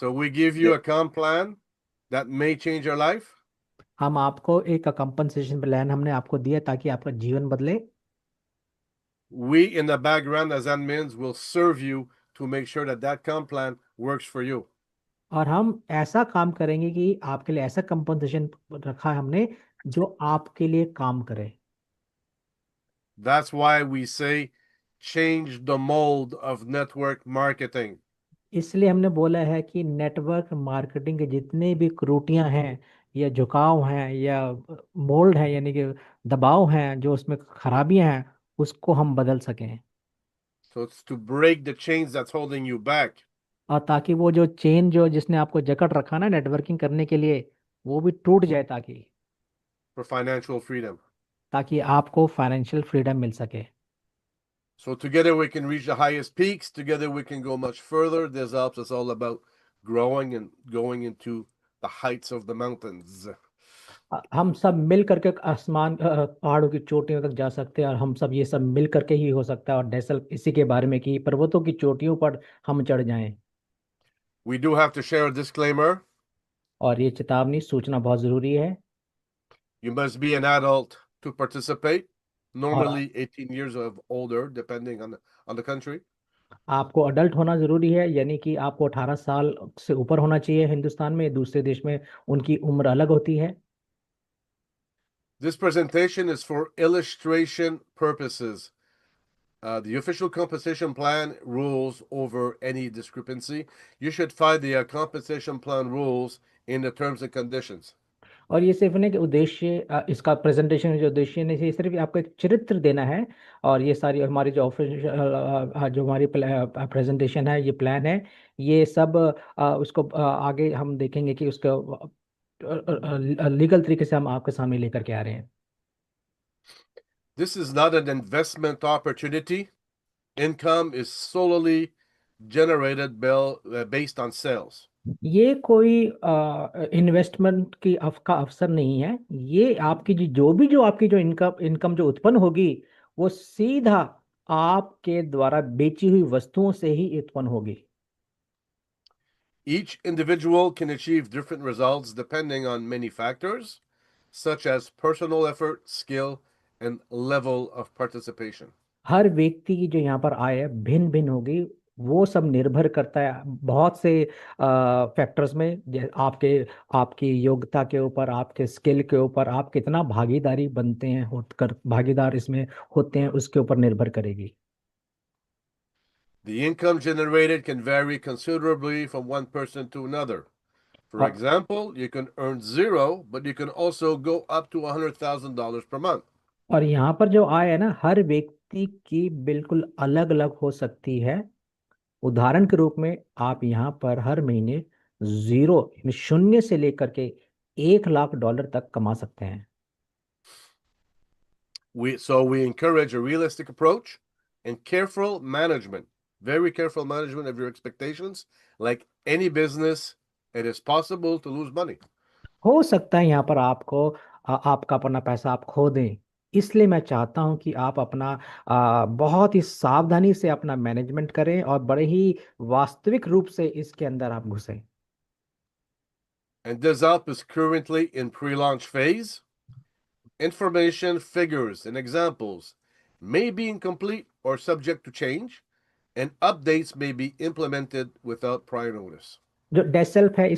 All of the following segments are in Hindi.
So we give you a comp plan that may change your life. हम आपको एक कंपनसेशन प्लान हमने आपको दिया ताकि आपका जीवन बदले। We in the background as admins will serve you to make sure that that comp plan works for you. और हम ऐसा काम करेंगे कि आपके लिए ऐसा कंपनसेशन रखा है हमने जो आपके लिए काम करे। That's why we say change the mold of network marketing. इसलिए हमने बोला है कि नेटवर्क मार्केटिंग के जितने भी त्रुटियां हैं या झुकाव हैं या मोल्ड है यानी कि दबाव हैं जो उसमें खराबियां हैं उसको हम बदल सकें। So it's to break the chains that's holding you back. और ताकि वो जो चेन जो जिसने आपको जकड़ रखा ना नेटवर्किंग करने के लिए वो भी टूट जाए ताकि For financial freedom. ताकि आपको फाइनेंशियल फ्रीडम मिल सके। So together we can reach the highest peaks. Together we can go much further. This helps us all about growing and going into the heights of the mountains. हम सब मिल करके आसमान पहाड़ों की चोटियों तक जा सकते हैं और हम सब ये सब मिल करके ही हो सकता है और दरअसल इसी के बारे में कि पर्वतों की चोटियों पर हम चढ़ जाएं। We do have to share a disclaimer. और ये चेतावनी सूचना बहुत जरूरी है। You must be an adult to participate. और Normally 18 years of older, depending on the country. आपको अडल्ट होना जरूरी है यानी कि आपको 18 साल से ऊपर होना चाहिए। हिंदुस्तान में दूसरे देश में उनकी उम्र अलग होती है। This presentation is for illustration purposes. The official compensation plan rules over any discrepancy. You should find the compensation plan rules in the terms and conditions. और ये सिर्फ नहीं कि उद्देश्य इसका प्रेजेंटेशन जो उद्देश्य नहीं ये सिर्फ आपको एक चरित्र देना है। और ये सारी हमारी जो ऑफिशियल जो हमारी प्रेजेंटेशन है ये प्लान है ये सब उसको आगे हम देखेंगे कि उसका लीगल तरीके से हम आपके सामने लेकर के आ रहे हैं। This is not an investment opportunity. Income is solely generated based on sales. ये कोई इन्वेस्टमेंट की का अवसर नहीं है। ये आपकी जो आपकी जो इनकम इनकम जो उत्पन्न होगी वो सीधा आपके द्वारा बेची हुई वस्तुओं से ही उत्पन्न होगी। Each individual can achieve different results depending on many factors, such as personal effort, skill, and level of participation. हर व्यक्ति की जो यहाँ पर आय है भिन्न भिन्न होगी। वो सब निर्भर करता है बहुत से फैक्टर्स में आपके आपकी योग्यता के ऊपर आपके स्किल के ऊपर आप कितना भागीदारी बनते हैं होकर भागीदार इसमें होते हैं उसके ऊपर निर्भर करेगी। The income generated can vary considerably from one person to another. For और example, you can earn zero, but you can also go up to $100,000 per month. और यहाँ पर जो आय है ना हर व्यक्ति की बिल्कुल अलग अलग हो सकती है। उदाहरण के रूप में आप यहाँ पर हर महीने जीरो यानी शून्य से लेकर के 1 लाख डॉलर तक कमा सकते हैं। We encourage a realistic approach and careful management, very careful management of your expectations. Like any business, it is possible to lose money. हो सकता है यहाँ पर आपको आपका अपना पैसा आप खो दें। इसलिए मैं चाहता हूँ कि आप अपना बहुत ही सावधानी से अपना मैनेजमेंट करें और बड़े ही वास्तविक रूप से इसके अंदर आप घुसें। And this app is currently in pre-launch phase. Information, figures, and examples may be incomplete or subject to change, and updates may be implemented without prior notice. जो डेसेल्फ है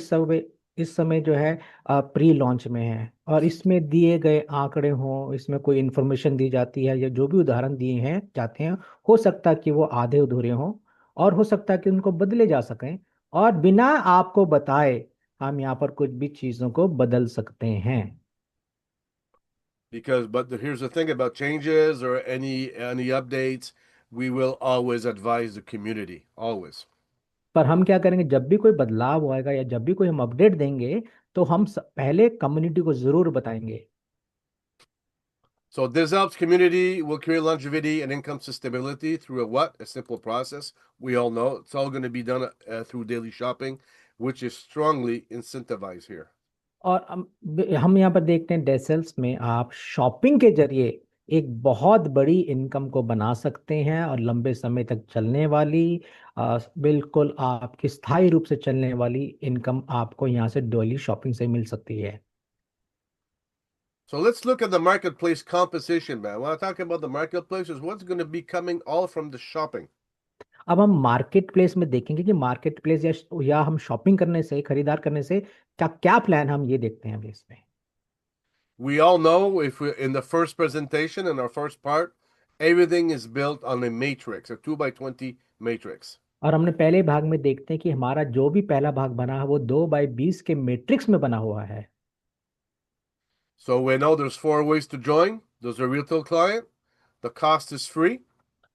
इस समय जो है प्री लॉन्च में है और इसमें दिए गए आंकड़े हों इसमें कोई इन्फॉर्मेशन दी जाती है या जो भी उदाहरण दिए हैं जाते हैं हो सकता है कि वो आधे अधूरे हों और हो सकता है कि उनको बदले जा सकें और बिना आपको बताए हम यहाँ पर कुछ भी चीज़ों को बदल सकते हैं। But here's the thing about changes or any updates, we will always advise the community, always. पर हम क्या करेंगे जब भी कोई बदलाव होएगा या जब भी कोई हम अपडेट देंगे तो हम पहले कम्युनिटी को जरूर बताएंगे। So this helps community will create longevity and income sustainability through a simple process. We all know it's all going to be done through daily shopping, which is strongly incentivized here. और हम यहाँ पर देखते हैं डेसल्स में आप शॉपिंग के जरिए एक बहुत बड़ी इनकम को बना सकते हैं और लंबे समय तक चलने वाली, बिल्कुल आपकी स्थायी रूप से चलने वाली इनकम आपको यहाँ से डेली शॉपिंग से मिल सकती है। So let's look at the marketplace composition, man. When I talk about the marketplace, is what's going to be coming all from the shopping. अब हम मार्केट प्लेस में देखेंगे कि मार्केट प्लेस या हम शॉपिंग करने से, खरीदार करने से क्या क्या प्लान, हम ये देखते हैं अभी इसमें। We all know if we in the first presentation in our first part, everything is built on a matrix, a 2 by 20 matrix. और हमने पहले भाग में देखते हैं कि हमारा जो भी पहला भाग बना है वो 2 बाई 20 के मैट्रिक्स में बना हुआ है। So we know there's 4 ways to join. There's a retail client. The cost is free.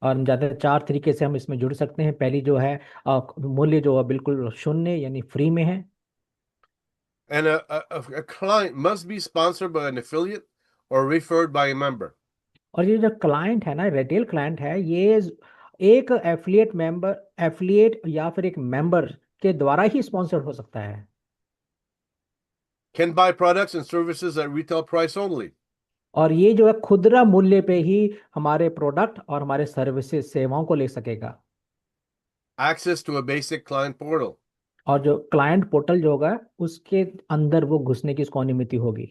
और हम जानते हैं 4 तरीके से हम इसमें जुड़ सकते हैं। पहली जो है मूल्य जो है बिल्कुल शून्य यानी फ्री में है। And a client must be sponsored by an affiliate or referred by a member. और ये जो क्लाइंट है ना, रिटेल क्लाइंट है, ये एक एफिलिएट या फिर एक मेंबर के द्वारा ही स्पॉन्सर्ड हो सकता है। Can buy products and services at retail price only. और ये जो है खुदरा मूल्य पे ही हमारे प्रोडक्ट और हमारे सर्विसेज सेवाओं को ले सकेगा। Access to a basic client portal. और जो क्लाइंट पोर्टल जो होगा उसके अंदर वो घुसने की उसको अनुमति होगी।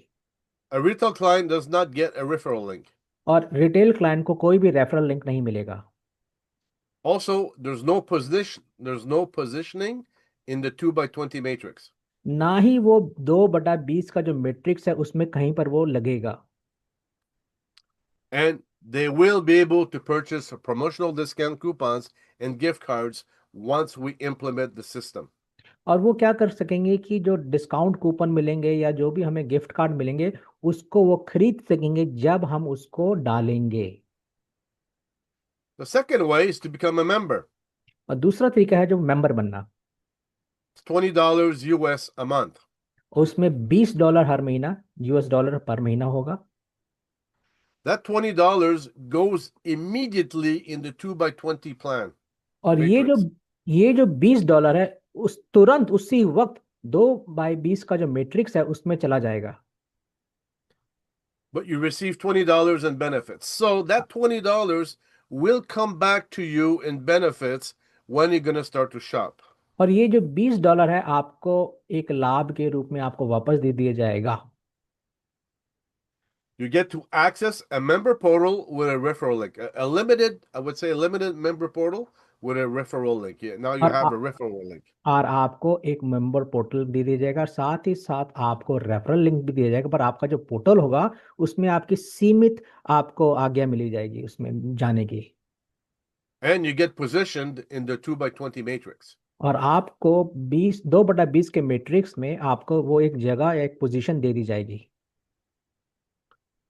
A retail client does not get a referral link. और रिटेल क्लाइंट को कोई भी रेफरल लिंक नहीं मिलेगा। Also, there's no positioning in the 2 by 20 matrix. ना ही वो 2/20 का जो मैट्रिक्स है उसमें कहीं पर वो लगेगा। And they will be able to purchase promotional discount coupons and gift cards once we implement the system. और वो क्या कर सकेंगे कि जो डिस्काउंट कूपन मिलेंगे या जो भी हमें गिफ्ट कार्ड मिलेंगे उसको वो खरीद सकेंगे जब हम उसको डालेंगे। The second way is to become a member. और दूसरा तरीका है जो मेंबर बनना। It's $20 US a month. उसमें $20 हर महीना, US डॉलर पर महीना होगा। That $20 goes immediately in the 2 by 20 plan और matrix. ये जो $20 है उस तुरंत उसी वक्त 2/20 का जो मैट्रिक्स है उसमें चला जाएगा। But you receive $20 in benefits. So that $20 will come back to you in benefits when you're going to start to shop. और ये जो $20 है आपको एक लाभ के रूप में आपको वापस दे दिया जाएगा। You get to access a member portal with a referral link. A limited, I would say a limited member portal with a referral link. Yeah, now you और have a referral link. और आपको एक मेंबर पोर्टल दे दिया जाएगा, साथ ही साथ आपको रेफरल लिंक भी दिया जाएगा। पर आपका जो पोर्टल होगा उसमें आपकी सीमित आपको आज्ञा मिली जाएगी उसमें जाने की। And you get positioned in the 2 by 20 matrix. और आपको 2/20 के मैट्रिक्स में आपको वो एक जगह या एक पोजीशन दे दी जाएगी।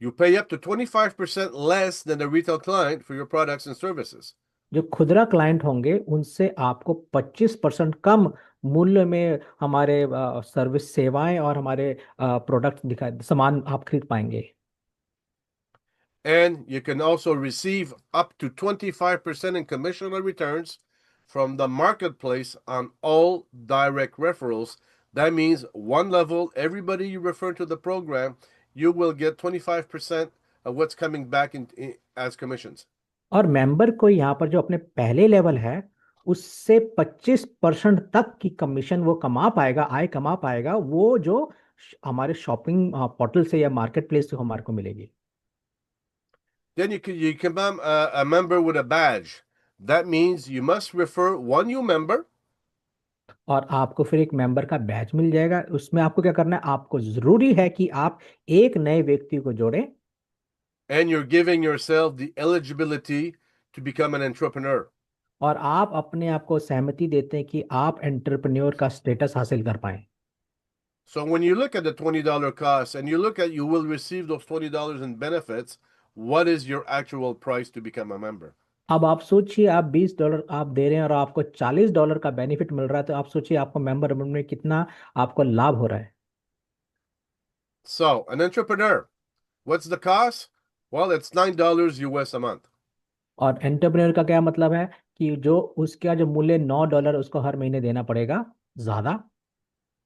You pay up to 25% less than the retail client for your products and services. जो खुदरा क्लाइंट होंगे उनसे आपको 25% कम मूल्य में हमारे सर्विस सेवाएं और हमारे प्रोडक्ट सामान आप खरीद पाएंगे। And you can also receive up to 25% in commission or returns from the marketplace on all direct referrals. That means one level, everybody you refer to the program, you will get 25% of what's coming back as commissions. और मेंबर को यहाँ पर जो अपने पहले लेवल है उससे 25% तक की कमीशन वो कमा पाएगा, आय कमा पाएगा, वो जो हमारे शॉपिंग पोर्टल से या मार्केट प्लेस से हमारे को मिलेगी। Then you can become a member with a badge. That means you must refer one new member. और आपको फिर एक मेंबर का बैच मिल जाएगा। उसमें आपको क्या करना है, आपको जरूरी है कि आप एक नए व्यक्ति को जोड़ें। And you're giving yourself the eligibility to become an entrepreneur. और आप अपने आप को सहमति देते हैं कि आप एंटरप्रेन्योर का स्टेटस हासिल कर पाएं। So when you look at the $20 cost and you look at you will receive those $20 in benefits, what is your actual price to become a member? अब आप सोचिए, आप $20 आप दे रहे हैं और आपको $40 का बेनिफिट मिल रहा है, तो आप सोचिए आपको मेंबर बनने में कितना आपको लाभ हो रहा है। So an entrepreneur, what's the cost? Well, it's $9 US a month. और एंटरप्रेन्योर का क्या मतलब है कि जो उसका जो मूल्य $9 उसको हर महीने देना पड़ेगा ज्यादा।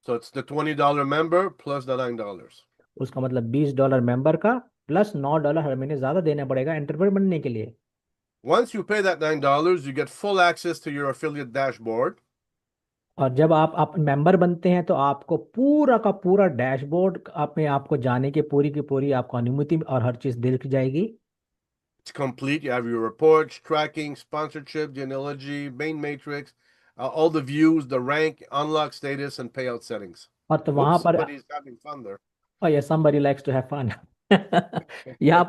So it's the $20 member plus the $9. उसका मतलब $20 मेंबर का प्लस $9 हर महीने ज्यादा देना पड़ेगा एंटरप्रेन्योर बनने के लिए। Once you pay that $9, you get full access to your affiliate dashboard. और जब आप मेंबर बनते हैं तो आपको पूरा का पूरा डैशबोर्ड में आपको जाने की पूरी आपको अनुमति और हर चीज दिख जाएगी। It's complete. You have your reports, tracking, sponsorship, genealogy, main matrix, all the views, the rank, unlock status, and payout settings. और तो वहां Oops, पर somebody's having fun there. Oh yeah, somebody likes to have fun. यहाँ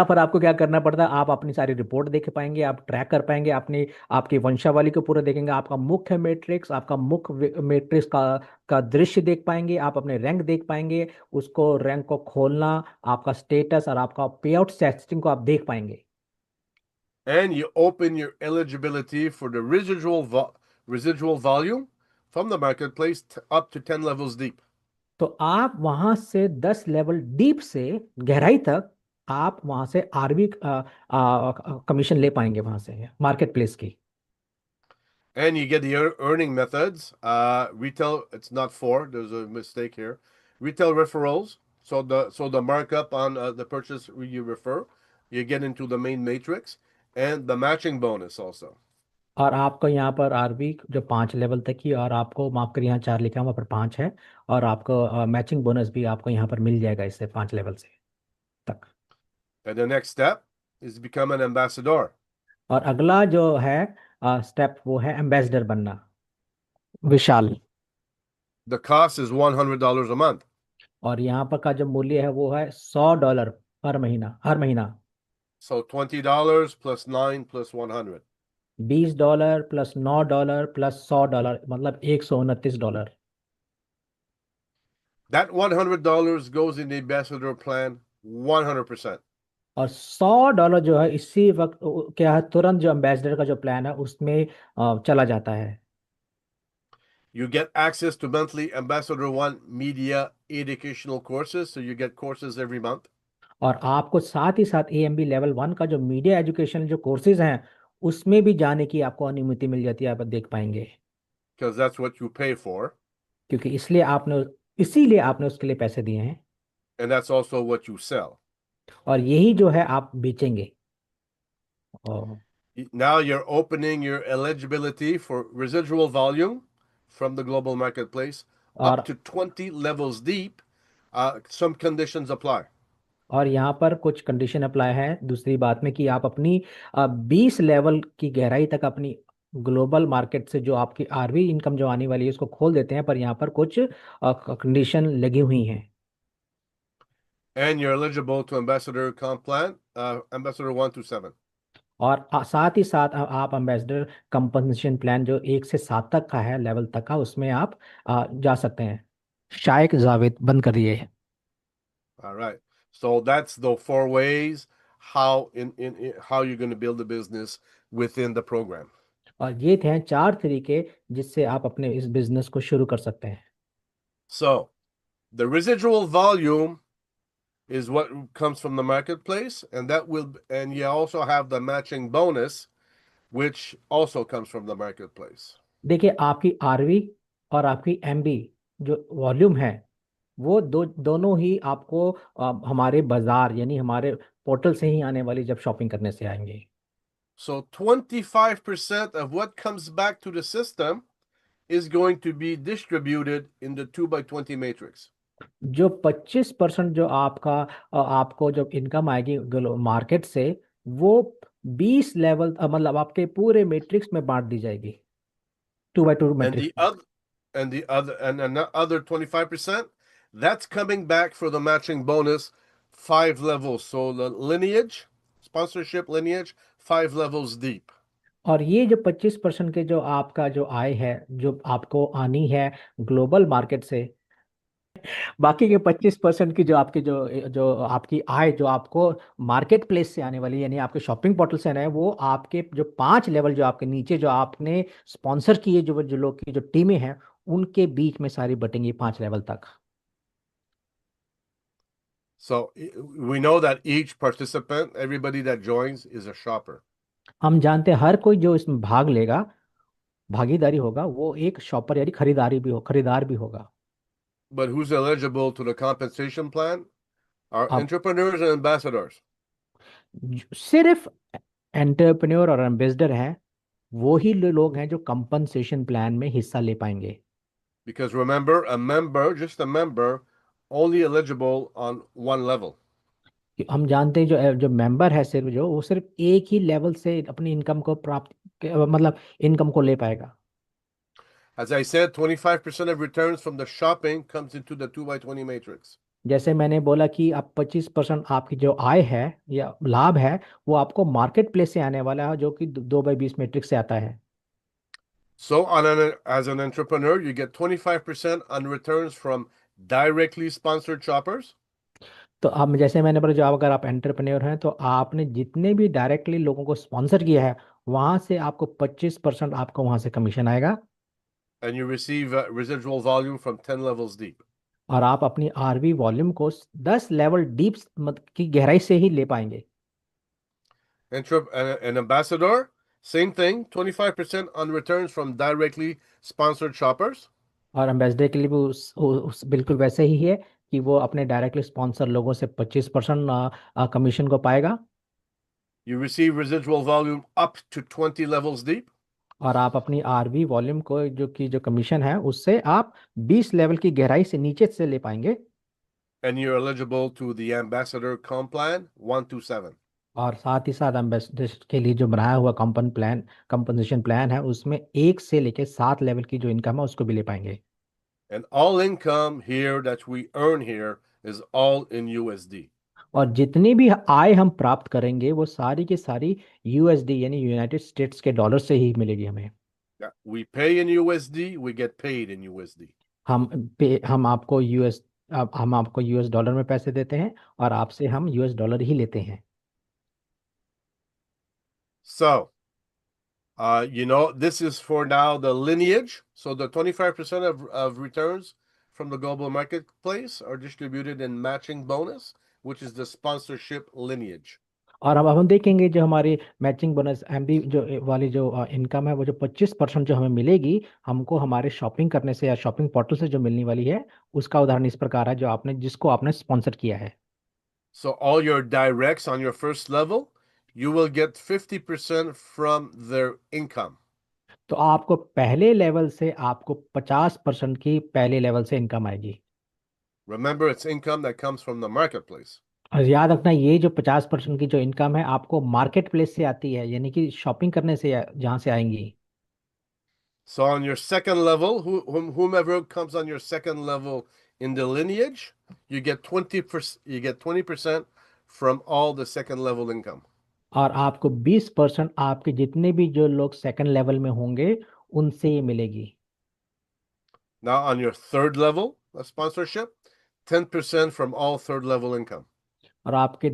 पर आपको क्या करना पड़ता है, आप अपनी सारी रिपोर्ट देख पाएंगे, आप ट्रैक कर पाएंगे अपनी आपकी वंशावली को पूरा देखेंगे, आपका मुख्य मैट्रिक्स, आपका मुख्य मैट्रिक्स का दृश्य देख पाएंगे, आप अपने रैंक देख पाएंगे, उसको रैंक को खोलना, आपका स्टेटस और आपका पे आउट सेटिंग को आप देख पाएंगे। And you open your eligibility for the residual volume from the marketplace up to 10 levels deep. तो आप वहां से 10 लेवल डीप से गहराई तक आप वहां से आरबी कमीशन ले पाएंगे वहां से मार्केट प्लेस की। And you get the earning methods. Retail, it's not four. There's a mistake here. Retail referrals. So the markup on the purchase you refer, you get into the main matrix, and the matching bonus also. और आपको यहाँ पर आरबी जो 5 लेवल तक की, और आपको माफ करिए यहाँ 4 लिखा है, वहाँ पर 5 है, और आपको मैचिंग बोनस भी आपको यहाँ पर मिल जाएगा इससे 5 लेवल से तक। And the next step is become an ambassador. और अगला जो है स्टेप वो है एम्बेसडर बनना। विशाल। The cost is $100 a month. और यहाँ पर का जो मूल्य है वो है $100 हर महीना, हर महीना। So $20 plus 9 plus 100. $20 plus $9 plus $100 मतलब $129। That $100 goes in the ambassador plan 100%. और $100 जो है इसी वक्त क्या है, तुरंत जो एम्बेसडर का जो प्लान है उसमें चला जाता है। You get access to monthly Ambassador One media educational courses. So you get courses every month. और आपको साथ ही साथ AMB लेवल 1 का जो मीडिया एजुकेशन जो कोर्सेज हैं उसमें भी जाने की आपको अनुमति मिल जाती है, आप देख पाएंगे। Because that's what you pay for. क्योंकि इसीलिए आपने उसके लिए पैसे दिए हैं। And that's also what you sell. और यही जो है आप बेचेंगे। और Now you're opening your eligibility for residual volume from the global marketplace और up to 20 levels deep. Some conditions apply. और यहाँ पर कुछ कंडीशन अप्लाई है दूसरी बात में कि आप अपनी 20 लेवल की गहराई तक अपनी ग्लोबल मार्केट से जो आपकी आरबी इनकम जो आने वाली है उसको खोल देते हैं, पर यहाँ पर कुछ कंडीशन लगी हुई हैं। And you're eligible to Ambassador Comp Plan, Ambassador 1 to 7. और साथ ही साथ आप एम्बेसडर कंपनसेशन प्लान जो 1 से 7 तक का है, लेवल तक का, उसमें आप जा सकते हैं। शायक जावेद बंद कर दिए। All right. So that's the four ways in how you're going to build a business within the program. और ये थे 4 तरीके जिससे आप अपने इस बिजनेस को शुरू कर सकते हैं। So the residual volume is what comes from the marketplace, and you also have the matching bonus, which also comes from the marketplace. देखिए आपकी आरवी और आपकी एमबी जो वॉल्यूम है वो दोनों ही आपको हमारे बाजार यानी हमारे पोर्टल से ही आने वाली जब शॉपिंग करने से आएंगे। So 25% of what comes back to the system is going to be distributed in the 2x20 matrix. जो 25% जो आपको जो इनकम आएगी मार्केट से वो 20 लेवल मतलब आपके पूरे मैट्रिक्स में बांट दी जाएगी, 2x2 matrix. And another 25%, that's coming back for the matching bonus, 5 levels. So the lineage, sponsorship lineage, 5 levels deep. और ये जो 25% के जो आपका जो आय है जो आपको आनी है ग्लोबल मार्केट से, बाकी के 25% की जो आपकी जो जो आपकी आय जो आपको मार्केट प्लेस से आने वाली यानी आपके शॉपिंग पोर्टल से आना है, वो आपके जो 5 लेवल जो आपके नीचे जो आपने स्पॉन्सर किए जो लोग की जो टीमें हैं उनके बीच में सारी बटेंगी 5 लेवल तक। So we know that each participant, everybody that joins, is a shopper. हम जानते हैं हर कोई जो इसमें भाग लेगा, भागीदारी होगा, वो एक शॉपर यानी खरीदार भी होगा। But who's eligible to the compensation plan? are अब entrepreneurs and ambassadors. सिर्फ एंटरप्रेन्योर और एम्बेसडर हैं, वो ही लोग हैं जो कंपनसेशन प्लान में हिस्सा ले पाएंगे। Because remember, a member, just a member, only eligible on one level. कि हम जानते हैं जो जो मेंबर है सिर्फ जो वो सिर्फ एक ही लेवल से अपनी इनकम को मतलब इनकम को ले पाएगा। As I said, 25% of returns from the shopping comes into the 2 by 20 matrix. जैसे मैंने बोला कि आप 25% आपकी जो आय है या लाभ है वो आपको मार्केट प्लेस से आने वाला है, जो कि 2 by 20 मैट्रिक्स से आता है। So as an entrepreneur, you get 25% on returns from directly sponsored shoppers. तो अब जैसे मैंने बोला, जो अगर आप एंटरप्रेन्योर हैं तो आपने जितने भी डायरेक्टली लोगों को स्पॉन्सर किया है वहां से आपको 25% आपको वहां से कमीशन आएगा। And you receive residual volume from 10 levels deep. और आप अपनी आरवी वॉल्यूम को 10 लेवल डीप की गहराई से ही ले पाएंगे। An ambassador, same thing, 25% on returns from directly sponsored shoppers. और एम्बेसडर के लिए भी बिल्कुल वैसे ही है कि वो अपने डायरेक्टली स्पॉन्सर लोगों से 25% कमीशन को पाएगा। You receive residual volume up to 20 levels deep. और आप अपनी आरवी वॉल्यूम को जो कमीशन है उससे आप 20 लेवल की गहराई से नीचे से ले पाएंगे। And you're eligible to the ambassador comp plan 1 to 7. और साथ ही साथ एम्बेसडर के लिए जो बनाया हुआ कंपनसेशन प्लान है उसमें 1 से लेकर 7 लेवल की जो इनकम है उसको भी ले पाएंगे। And all income here that we earn here is all in USD. और जितनी भी आय हम प्राप्त करेंगे वो सारी की सारी यूएसडी यानी यूनाइटेड स्टेट्स के डॉलर से ही मिलेगी हमें। Yeah, we pay in USD, we get paid in USD. हम हम आपको यूएस डॉलर में पैसे देते हैं और आपसे हम यूएस डॉलर ही लेते हैं। So, this is for now the lineage. So the 25% of returns from the global marketplace are distributed in matching bonus, which is the sponsorship lineage. और अब हम देखेंगे जो हमारी मैचिंग बोनस एमबी जो वाली जो इनकम है वो जो 25% जो हमें मिलेगी हमको हमारे शॉपिंग करने से या शॉपिंग पोर्टल से जो मिलने वाली है उसका उदाहरण इस प्रकार है, जिसको आपने स्पॉन्सर किया है। So all your directs on your first level, you will get 50% from their income. तो आपको पहले लेवल से आपको 50% की पहले लेवल से इनकम आएगी। Remember, it's income that comes from the marketplace. और याद रखना ये जो 50% की जो इनकम है आपको मार्केट प्लेस से आती है, यानी कि शॉपिंग करने से जहाँ से आएंगी। So on your second level, whomever comes on your second level in the lineage, you get 20%. You get 20% from all the second level income. और आपको 20% आपके जितने भी जो लोग सेकंड लेवल में होंगे उनसे ये मिलेगी। Now on your third level of sponsorship, 10% from all third level income. और आपके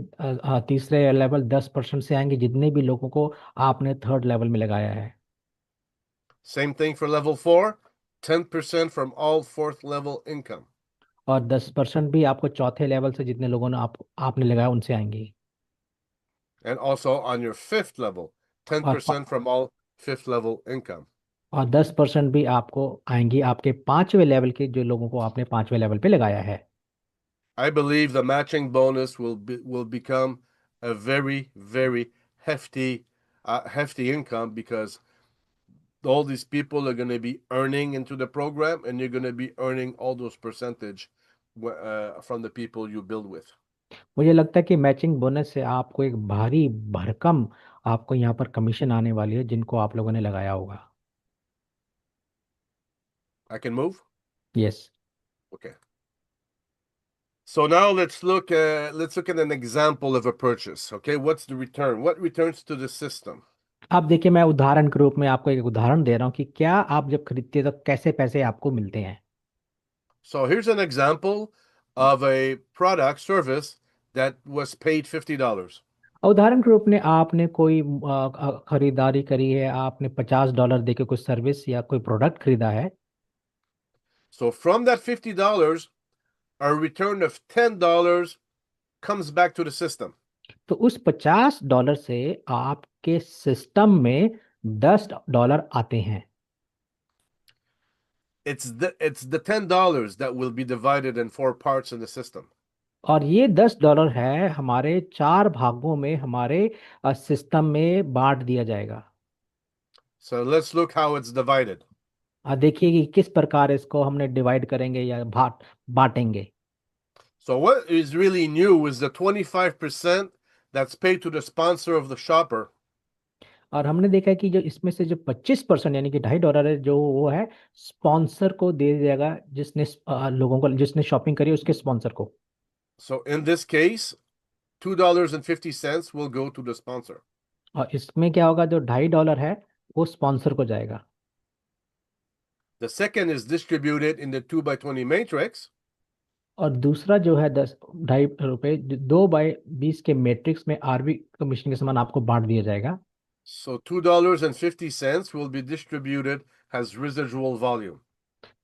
तीसरे लेवल 10% से आएंगे जितने भी लोगों को आपने थर्ड लेवल में लगाया है। Same thing for level 4, 10% from all fourth level income. और 10% भी आपको चौथे लेवल से जितने लोगों ने आपने लगाया उनसे आएंगी। And also on your fifth level, और 10% from all fifth level income. और 10% भी आपको आएंगी आपके पांचवें लेवल के जो लोगों को आपने पांचवें लेवल पे लगाया है। I believe the matching bonus will become a very, very hefty income, because all these people are going to be earning into the program, and you're going to be earning all those percentage from the people you build with. मुझे लगता है कि मैचिंग बोनस से आपको एक भारी भरकम आपको यहाँ पर कमीशन आने वाली है जिनको आप लोगों ने लगाया होगा। I can move? Yes. Okay. So now let's look at an example of a purchase. Okay, what's the return? What returns to the system? अब देखिए मैं उदाहरण के रूप में आपको एक उदाहरण दे रहा हूँ कि क्या आप जब खरीदते हैं तो कैसे पैसे आपको मिलते हैं। So here's an example of a product service that was paid $50. उदाहरण के रूप में आपने कोई खरीदारी करी है, आपने $50 देके कोई सर्विस या कोई प्रोडक्ट खरीदा है। So from that $50, a return of $10 comes back to the system. तो उस $50 से आपके सिस्टम में $10 आते हैं। It's the $10 that will be divided in 4 parts in the system. और ये $10 है हमारे 4 भागों में हमारे सिस्टम में बांट दिया जाएगा। So let's look how it's divided. देखिए कि किस प्रकार इसको हमने डिवाइड करेंगे या बांटेंगे। So what is really new is the 25% that's paid to the sponsor of the shopper. और हमने देखा है कि जो इसमें से जो 25% यानी कि $2.5 है जो वो है स्पॉन्सर को दे दिया जाएगा, जिसने लोगों को जिसने शॉपिंग करी उसके स्पॉन्सर को। So in this case, $2.50 will go to the sponsor. और इसमें क्या होगा, जो $2.5 है वो स्पॉन्सर को जाएगा। The second is distributed in the 2 by 20 matrix. और दूसरा जो है 2.5 रुपए 2/20 के मैट्रिक्स में आरबी कमीशन के समान आपको बांट दिया जाएगा। So $2.50 will be distributed as residual volume.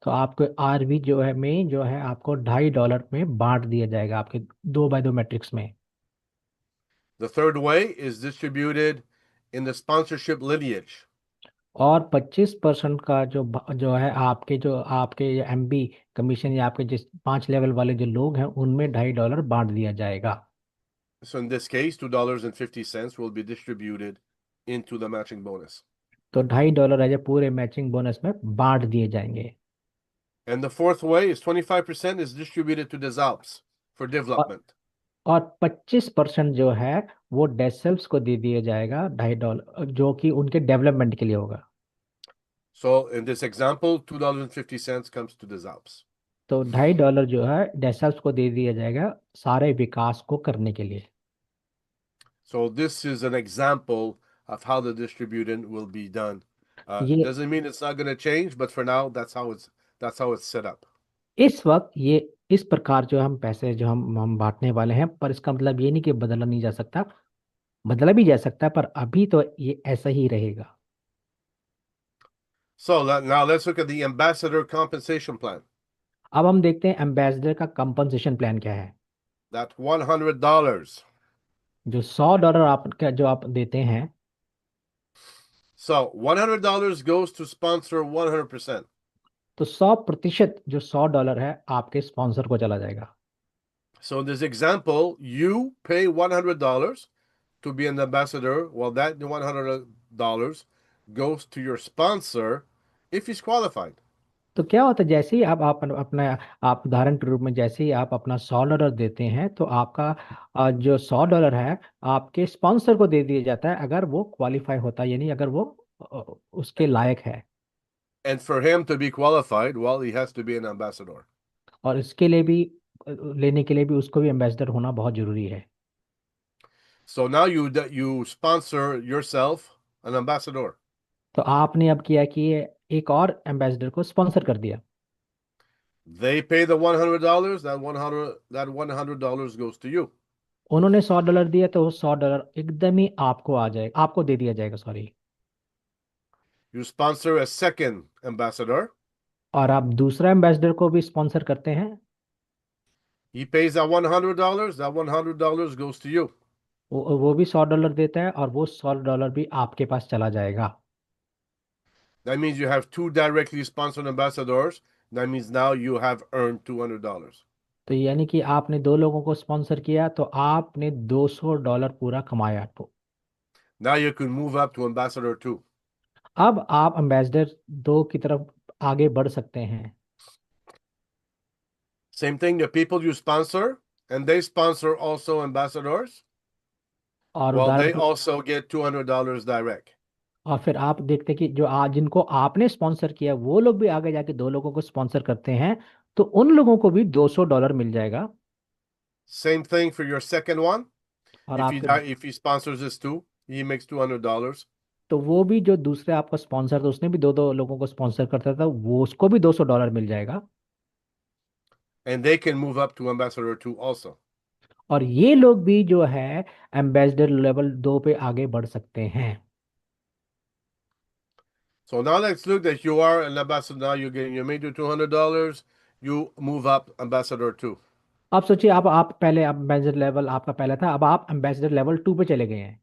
तो आपको आरबी जो है में जो है आपको $2.5 में बांट दिया जाएगा आपके 2/2 मैट्रिक्स में। The third way is distributed in the sponsorship lineage. और 25% का जो है आपके एमबी कमीशन या आपके जिस 5 लेवल वाले जो लोग हैं उनमें $2.5 बांट दिया जाएगा। So in this case, $2.50 will be distributed into the matching bonus. तो $2.5 है जो पूरे मैचिंग बोनस में बांट दिए जाएंगे। And the fourth way is 25% is distributed to the ZALPs for और development. और 25% जो है वो डेसेल्स को दे दिया जाएगा $2.5 जो कि उनके डेवलपमेंट के लिए होगा। So in this example, $2.50 comes to the ZALPs. तो $2.5 जो है डेसेल्स को दे दिया जाएगा सारे विकास को करने के लिए। So this is an example of how the distribution will be done. ये Doesn't mean it's not going to change, but for now, that's how it's set up. इस वक्त ये इस प्रकार जो हम पैसे जो हम बांटने वाले हैं, पर इसका मतलब ये नहीं कि बदला नहीं जा सकता, बदला भी जा सकता है, पर अभी तो ये ऐसा ही रहेगा। So now let's look at the ambassador compensation plan. अब हम देखते हैं एम्बेसडर का कंपनसेशन प्लान क्या है। That $100. जो $100 जो आप देते हैं, So $100 goes to sponsor 100%. तो 100% जो $100 है आपके स्पॉन्सर को चला जाएगा। So in this example, you pay $100 to be an ambassador, while that $100 goes to your sponsor if he's qualified. तो क्या होता है, जैसे ही अपना आप उदाहरण के रूप में जैसे ही आप अपना $100 देते हैं तो आपका जो $100 है आपके स्पॉन्सर को दे दिया जाता है अगर वो क्वालिफाई होता है, यानी अगर वो उसके लायक है। And for him to be qualified, well, he has to be an ambassador. और इसके लिए भी लेने के लिए भी उसको भी एम्बेसडर होना बहुत जरूरी है। So now you sponsor yourself an ambassador. तो आपने अब किया कि ये एक और एम्बेसडर को स्पॉन्सर कर दिया। They pay the $100. That $100 goes to you. उन्होंने $100 दिया तो वो $100 एकदम ही आपको आ जाएगा, आपको दे दिया जाएगा, sorry. You sponsor a second ambassador. और आप दूसरा एम्बेसडर को भी स्पॉन्सर करते हैं। He pays that $100. That $100 goes to you. वो भी $100 देता है और वो $100 भी आपके पास चला जाएगा। That means you have two directly sponsored ambassadors. That means now you have earned $200. तो यानी कि आपने 2 लोगों को स्पॉन्सर किया तो आपने $200 पूरा कमाया। तो Now you can move up to ambassador 2. अब आप एम्बेसडर 2 की तरफ आगे बढ़ सकते हैं। Same thing, the people you sponsor, and they sponsor also ambassadors. और Well, उदाहरण they के also get $200 direct. और फिर आप देखते हैं कि जो जिनको आपने स्पॉन्सर किया वो लोग भी आगे जाके 2 लोगों को स्पॉन्सर करते हैं तो उन लोगों को भी $200 मिल जाएगा। Same thing for your second one. और If आपके he sponsors this too, he makes $200. तो वो भी जो दूसरे आपका स्पॉन्सर था उसने भी 2 लोगों को स्पॉन्सर करता था, वो उसको भी $200 मिल जाएगा। And they can move up to ambassador 2 also. और ये लोग भी जो है एम्बेसडर लेवल 2 पे आगे बढ़ सकते हैं। So now let's look that you are an ambassador. Now you made your $200. You move up ambassador 2. अब सोचिए आप पहले एम्बेसडर लेवल आपका पहला था, अब आप एम्बेसडर लेवल 2 पे चले गए हैं।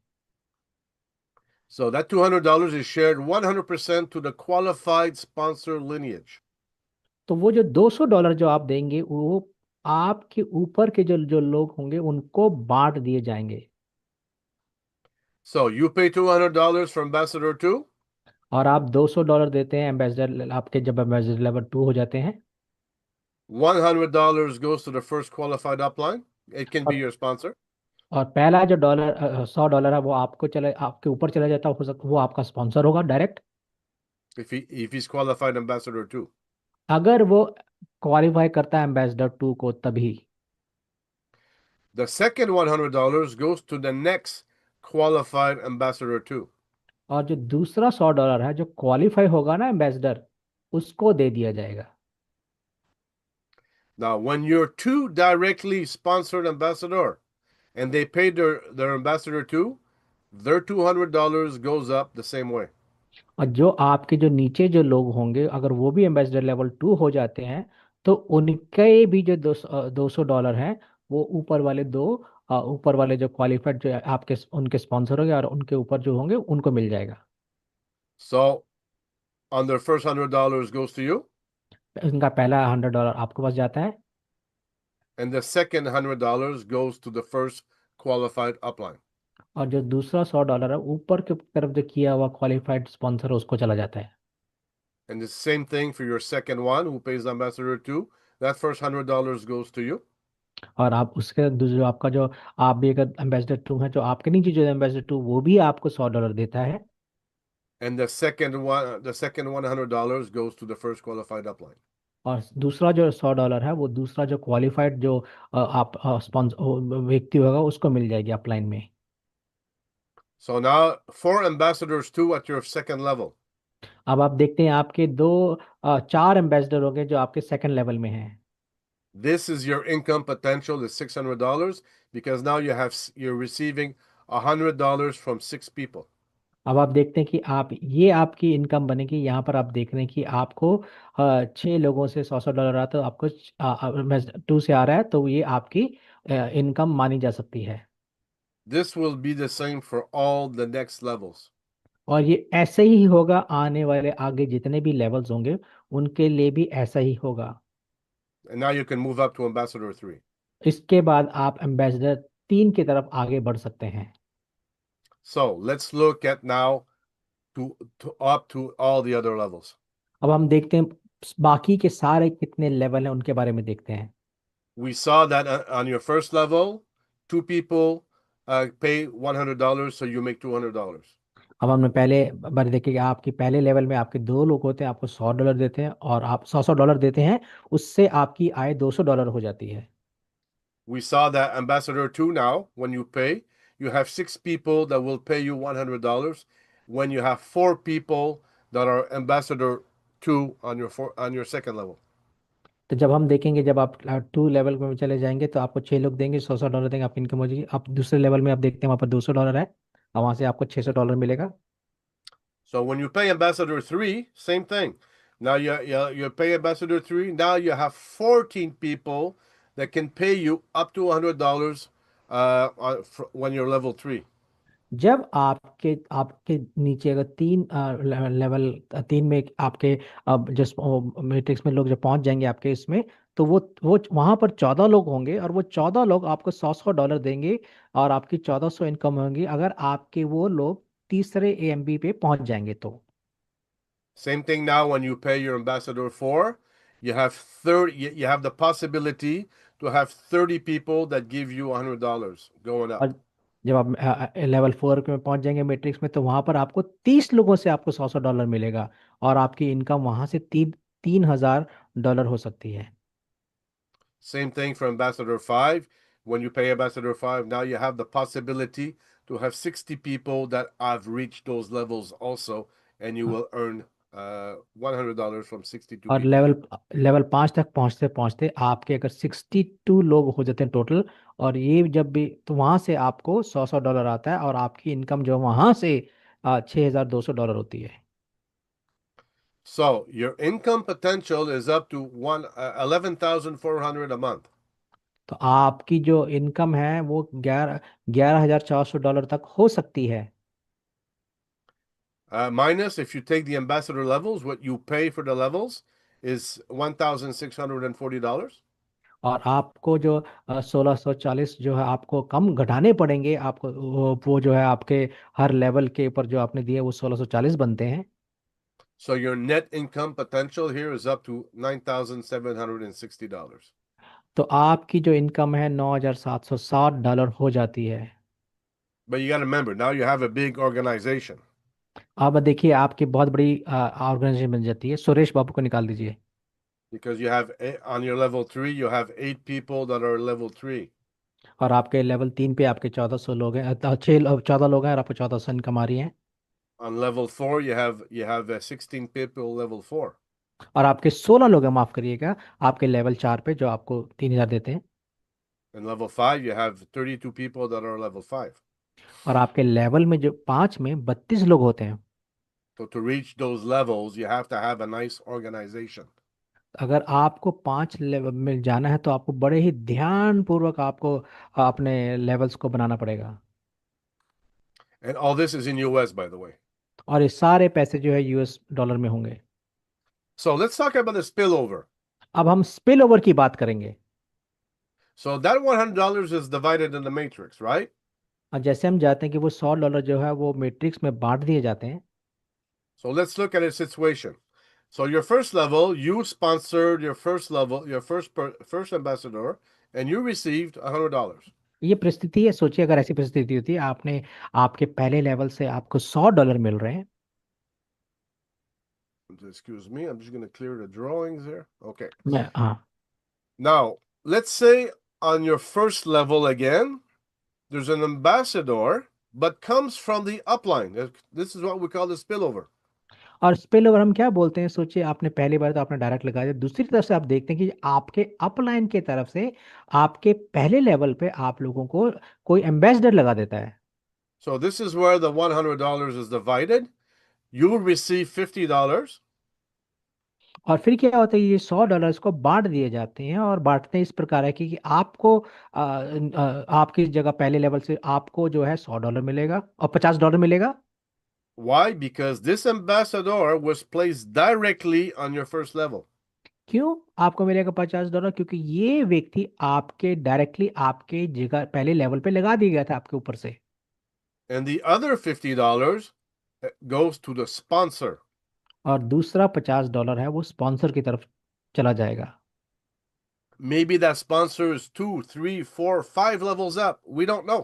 So that $200 is shared 100% to the qualified sponsor lineage. तो वो जो $200 जो आप देंगे वो आपके ऊपर के जो जो लोग होंगे उनको बांट दिए जाएंगे। So you pay $200 for Ambassador 2. और आप $200 देते हैं एम्बेसडर, आपके जब एम्बेसडर लेवल 2 हो जाते हैं। $100 goes to the first qualified upline. It can be और your sponsor और पहला जो डॉलर $100 है वो आपको चले, आपके ऊपर चला जाता है, हो सकता वो आपका स्पॉन्सर होगा direct, if he's qualified Ambassador 2. अगर वो क्वालिफाई करता है एम्बेसडर 2 को तभी। The second $100 goes to the next qualified Ambassador 2. और जो दूसरा $100 है जो क्वालिफाई होगा ना एम्बेसडर, उसको दे दिया जाएगा। Now, when you're two directly sponsored ambassador and they pay their ambassador too, their $200 goes up the same way. और जो आपके जो नीचे जो लोग होंगे अगर वो भी एम्बेसडर लेवल 2 हो जाते हैं, तो उनके भी जो $200 हैं वो ऊपर वाले दो, ऊपर वाले जो क्वालिफाइड जो आपके उनके स्पॉन्सर होंगे और उनके ऊपर जो होंगे उनको मिल जाएगा। So on their first $100 goes to you, इनका पहला $100 आपके पास जाता है, and the second $100 goes to the first qualified upline. और जो दूसरा $100 है ऊपर की तरफ जो किया हुआ क्वालिफाइड स्पॉन्सर उसको चला जाता है। And the same thing for your second one who pays ambassador too. That first $100 goes to you. और आप उसके जो आपका जो, आप भी अगर एम्बेसडर 2 है, जो आपके नीचे जो एम्बेसडर 2 वो भी आपको $100 देता है। And the second $100 goes to the first qualified upline. और दूसरा जो $100 है वो दूसरा जो क्वालिफाइड जो आप स्पॉन्सर व्यक्ति होगा उसको मिल जाएगी अपलाइन में। So now 4 ambassadors too at your second level. अब आप देखते हैं आपके चार एम्बेसडर होंगे जो आपके सेकंड लेवल में हैं। This is your income potential is $600 because now you're receiving $100 from 6 people. अब आप देखते हैं कि आप ये आपकी इनकम बनेगी। यहाँ पर आप देख रहे हैं कि आपको 6 लोगों से $100 रहा तो आपको 2 से आ रहा है, तो ये आपकी इनकम मानी जा सकती है। This will be the same for all the next levels. और ये ऐसे ही होगा आने वाले आगे जितने भी लेवल्स होंगे उनके लिए भी ऐसा ही होगा। And now you can move up to ambassador 3. इसके बाद आप एम्बेसडर 3 की तरफ आगे बढ़ सकते हैं। So let's look at now to up to all the other levels. अब हम देखते हैं बाकी के सारे कितने लेवल हैं उनके बारे में देखते हैं। We saw that on your first level, 2 people pay $100, so you make $200. अब हमने पहले बार देखे कि आपकी पहले लेवल में आपके 2 लोग होते हैं, आपको $100 देते हैं और आप $100 देते हैं, उससे आपकी आय $200 हो जाती है। We saw that ambassador 2 now, when you pay, you have 6 people that will pay you $100 when you have 4 people that are ambassador 2 on your second level. तो जब हम देखेंगे जब आप 2 लेवल में चले जाएंगे तो आपको 6 लोग देंगे, $100 देंगे, आपकी इनकम हो जाएगी। आप दूसरे लेवल में आप देखते हैं वहाँ पर $200 है और वहाँ से आपको $600 मिलेगा। So when you pay ambassador 3, same thing. Now you pay ambassador 3, now you have 14 people that can pay you up to $100 when you're level 3. जब आपके आपके नीचे अगर 3 लेवल 3 में आपके अब जो मैट्रिक्स में लोग जो पहुंच जाएंगे आपके इसमें, तो वो वहां पर 14 लोग होंगे और वो 14 लोग आपको $100 देंगे और आपकी 1400 इनकम होंगी अगर आपके वो लोग तीसरे एएमबी पे पहुंच जाएंगे तो। Same thing now when you pay your ambassador 4, you have 30 you have the possibility to have 30 people that give you $100 going up. और जब आप लेवल 4 में पहुंच जाएंगे मैट्रिक्स में तो वहां पर आपको 30 लोगों से आपको $100 मिलेगा और आपकी इनकम वहां से 3,000 डॉलर हो सकती है। Same thing for ambassador 5. When you pay ambassador 5, now you have the possibility to have 60 people that have reached those levels also, and you will earn $100 from 62 और people. लेवल लेवल 5 तक पहुंचते पहुंचते आपके अगर 62 लोग हो जाते हैं टोटल, और ये जब भी तो वहां से आपको $100 आता है और आपकी इनकम जो वहां से $6,200 होती है। So your income potential is up to 11,400 a month. तो आपकी जो इनकम है वो 11,400 डॉलर तक हो सकती है। Minus if you take the ambassador levels, what you pay for the levels is $1,640. और आपको जो 1640 जो है आपको कम घटाने पड़ेंगे, आपको वो जो है आपके हर लेवल के ऊपर जो आपने दिए वो 1640 बनते हैं। So your net income potential here is up to $9,760. तो आपकी जो इनकम है $9,760 हो जाती है। But you got to remember, now you have a big organization अब देखिए आपकी बहुत बड़ी ऑर्गेनाइजेशन बन जाती है। सुरेश बाबू को निकाल दीजिए। because you have on your level 3, you have 8 people that are level 3. और आपके लेवल 3 पे आपके 1400 लोग हैं, 14 लोग हैं और आपको 1400 इनकम आ रही है। On level 4, you have 16 people level 4. और आपके 16 लोग हैं, माफ करिएगा, आपके लेवल 4 पे जो आपको 3000 देते हैं। And level 5, you have 32 people that are level 5. और आपके लेवल में जो 5 में 32 लोग होते हैं। So to reach those levels, you have to have a nice organization. अगर आपको 5 लेवल में जाना है तो आपको बड़े ही ध्यान पूर्वक आपको अपने लेवल्स को बनाना पड़ेगा। And all this is in US, by the way. और ये सारे पैसे जो है यूएस डॉलर में होंगे। So let's talk about the spillover. अब हम स्पिल ओवर की बात करेंगे। So that $100 is divided in the matrix, right? और जैसे हम जाते हैं कि वो $100 जो है वो मैट्रिक्स में बांट दिए जाते हैं। So let's look at a situation. So your first level, you sponsored your first level, your first ambassador, and you received $100. ये परिस्थिति है, सोचिए अगर ऐसी परिस्थिति होती है, आपने आपके पहले लेवल से आपको $100 मिल रहे हैं। Excuse me, I'm just going to clear the drawings here. Okay. मैं हाँ। Now, let's say on your first level again, there's an ambassador, but comes from the upline. This is what we call the spillover. और स्पिल ओवर हम क्या बोलते हैं, सोचिए आपने पहली बार तो आपने डायरेक्ट लगा दिया, दूसरी तरफ से आप देखते हैं कि आपके अपलाइन के तरफ से आपके पहले लेवल पे आप लोगों को कोई एम्बेसडर लगा देता है। So this is where the $100 is divided. You receive $50. और फिर क्या होता है, ये $100 को बांट दिए जाते हैं और बांटते इस प्रकार है कि आपको आपकी जगह पहले लेवल से आपको जो है $100 मिलेगा और $50 मिलेगा। Why? Because this ambassador was placed directly on your first level. क्यों आपको मिलेगा $50? क्योंकि ये व्यक्ति आपके डायरेक्टली आपके जगह पहले लेवल पे लगा दिया गया था आपके ऊपर से। And the other $50 goes to the sponsor. और दूसरा $50 है वो स्पॉन्सर की तरफ चला जाएगा। Maybe that sponsor is 2, 3, 4, 5 levels up. We don't know.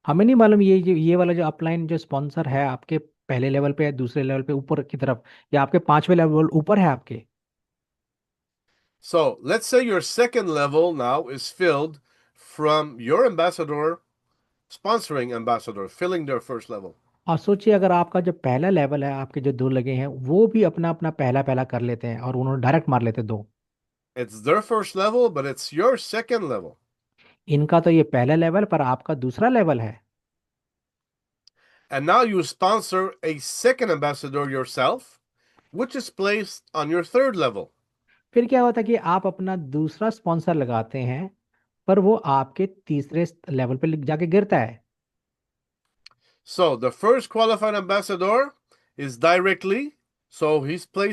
हमें नहीं मालूम ये वाला जो अपलाइन जो स्पॉन्सर है आपके पहले लेवल पे या दूसरे लेवल पे ऊपर की तरफ या आपके 5वें लेवल ऊपर है आपके। So let's say your second level now is filled from your ambassador, sponsoring ambassador, filling their first level. और सोचिए अगर आपका जो पहला लेवल है, आपके जो दो लगे हैं वो भी अपना अपना पहला पहला कर लेते हैं और उन्होंने डायरेक्ट मार लेते हैं दो। It's their first level, but it's your second level. इनका तो ये पहला लेवल पर आपका दूसरा लेवल है। And now you sponsor a second ambassador yourself, which is placed on your third level. फिर क्या होता है कि आप अपना दूसरा स्पॉन्सर लगाते हैं पर वो आपके तीसरे लेवल पे जाके गिरता है। So the first qualified ambassador is directly, so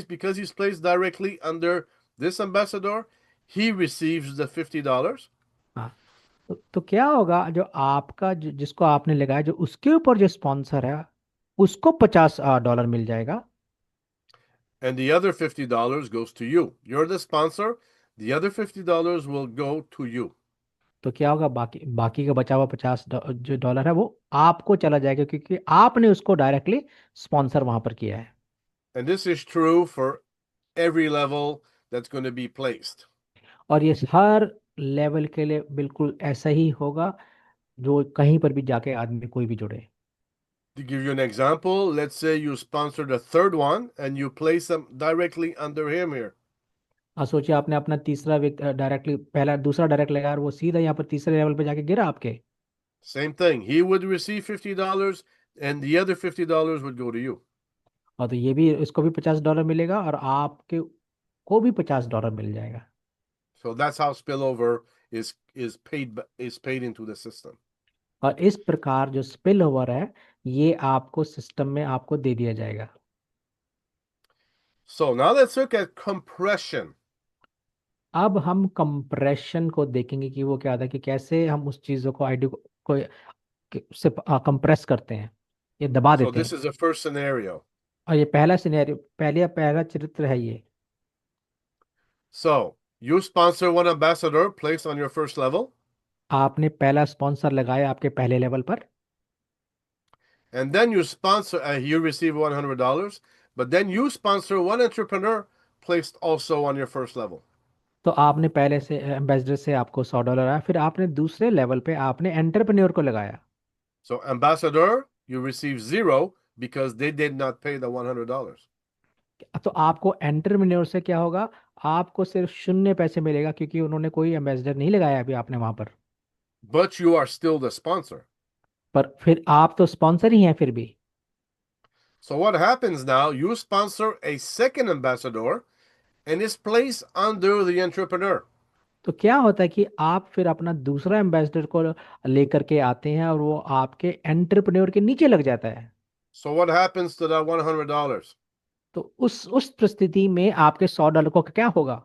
because he's placed directly under this ambassador, he receives the $50. हाँ। तो क्या होगा, जो आपका जिसको आपने लगाया जो उसके ऊपर जो स्पॉन्सर है उसको $50 मिल जाएगा। And the other $50 goes to you. You're the sponsor. The other $50 will go to you. तो क्या होगा, बाकी बाकी का बचा हुआ 50 जो डॉलर है वो आपको चला जाएगा क्योंकि आपने उसको डायरेक्टली स्पॉन्सर वहां पर किया है। And this is true for every level that's going to be placed. और ये हर लेवल के लिए बिल्कुल ऐसा ही होगा जो कहीं पर भी जाके आदमी कोई भी जुड़े। To give you an example, let's say you sponsor the third one and you place them directly under him here. और सोचिए आपने अपना तीसरा व्यक्ति डायरेक्टली पहला दूसरा डायरेक्ट लगाया और वो सीधा यहाँ पर तीसरे लेवल पे जाके गिरा आपके। Same thing. He would receive $50 and the other $50 would go to you. और तो ये भी इसको भी $50 मिलेगा और आपके को भी $50 मिल जाएगा। So that's how spillover is paid into the system. और इस प्रकार जो स्पिल ओवर है ये आपको सिस्टम में आपको दे दिया जाएगा। So now let's look at compression. अब हम कंप्रेशन को देखेंगे कि वो क्या होता है, कि कैसे हम उस चीज़ों को आईडी को से कंप्रेस करते हैं, ये दबा So देते this हैं। is the first scenario. और ये पहला सिनेरियो, पहला चरित्र है ये। So you sponsor one ambassador placed on your first level, आपने पहला स्पॉन्सर लगाया आपके पहले लेवल पर, and then you sponsor. You receive $100, but then you sponsor one entrepreneur placed also on your first level. तो आपने पहले से एम्बेसडर से आपको $100 आया, फिर आपने दूसरे लेवल पे आपने एंटरप्रेन्योर को लगाया। So ambassador, you receive zero because they did not pay the $100. तो आपको एंटरप्रेन्योर से क्या होगा, आपको सिर्फ शून्य पैसे मिलेगा, क्योंकि उन्होंने कोई एम्बेसडर नहीं लगाया अभी आपने वहां But you are still the sponsor. पर फिर आप तो स्पॉन्सर ही हैं फिर भी। So what happens now? You sponsor a second ambassador and is placed under the entrepreneur. तो क्या होता है कि आप फिर अपना दूसरा एम्बेसडर को लेकर के आते हैं और वो आपके एंटरप्रेन्योर के नीचे लग जाता है। So what happens to that $100? तो उस परिस्थिति में आपके $100 को क्या होगा।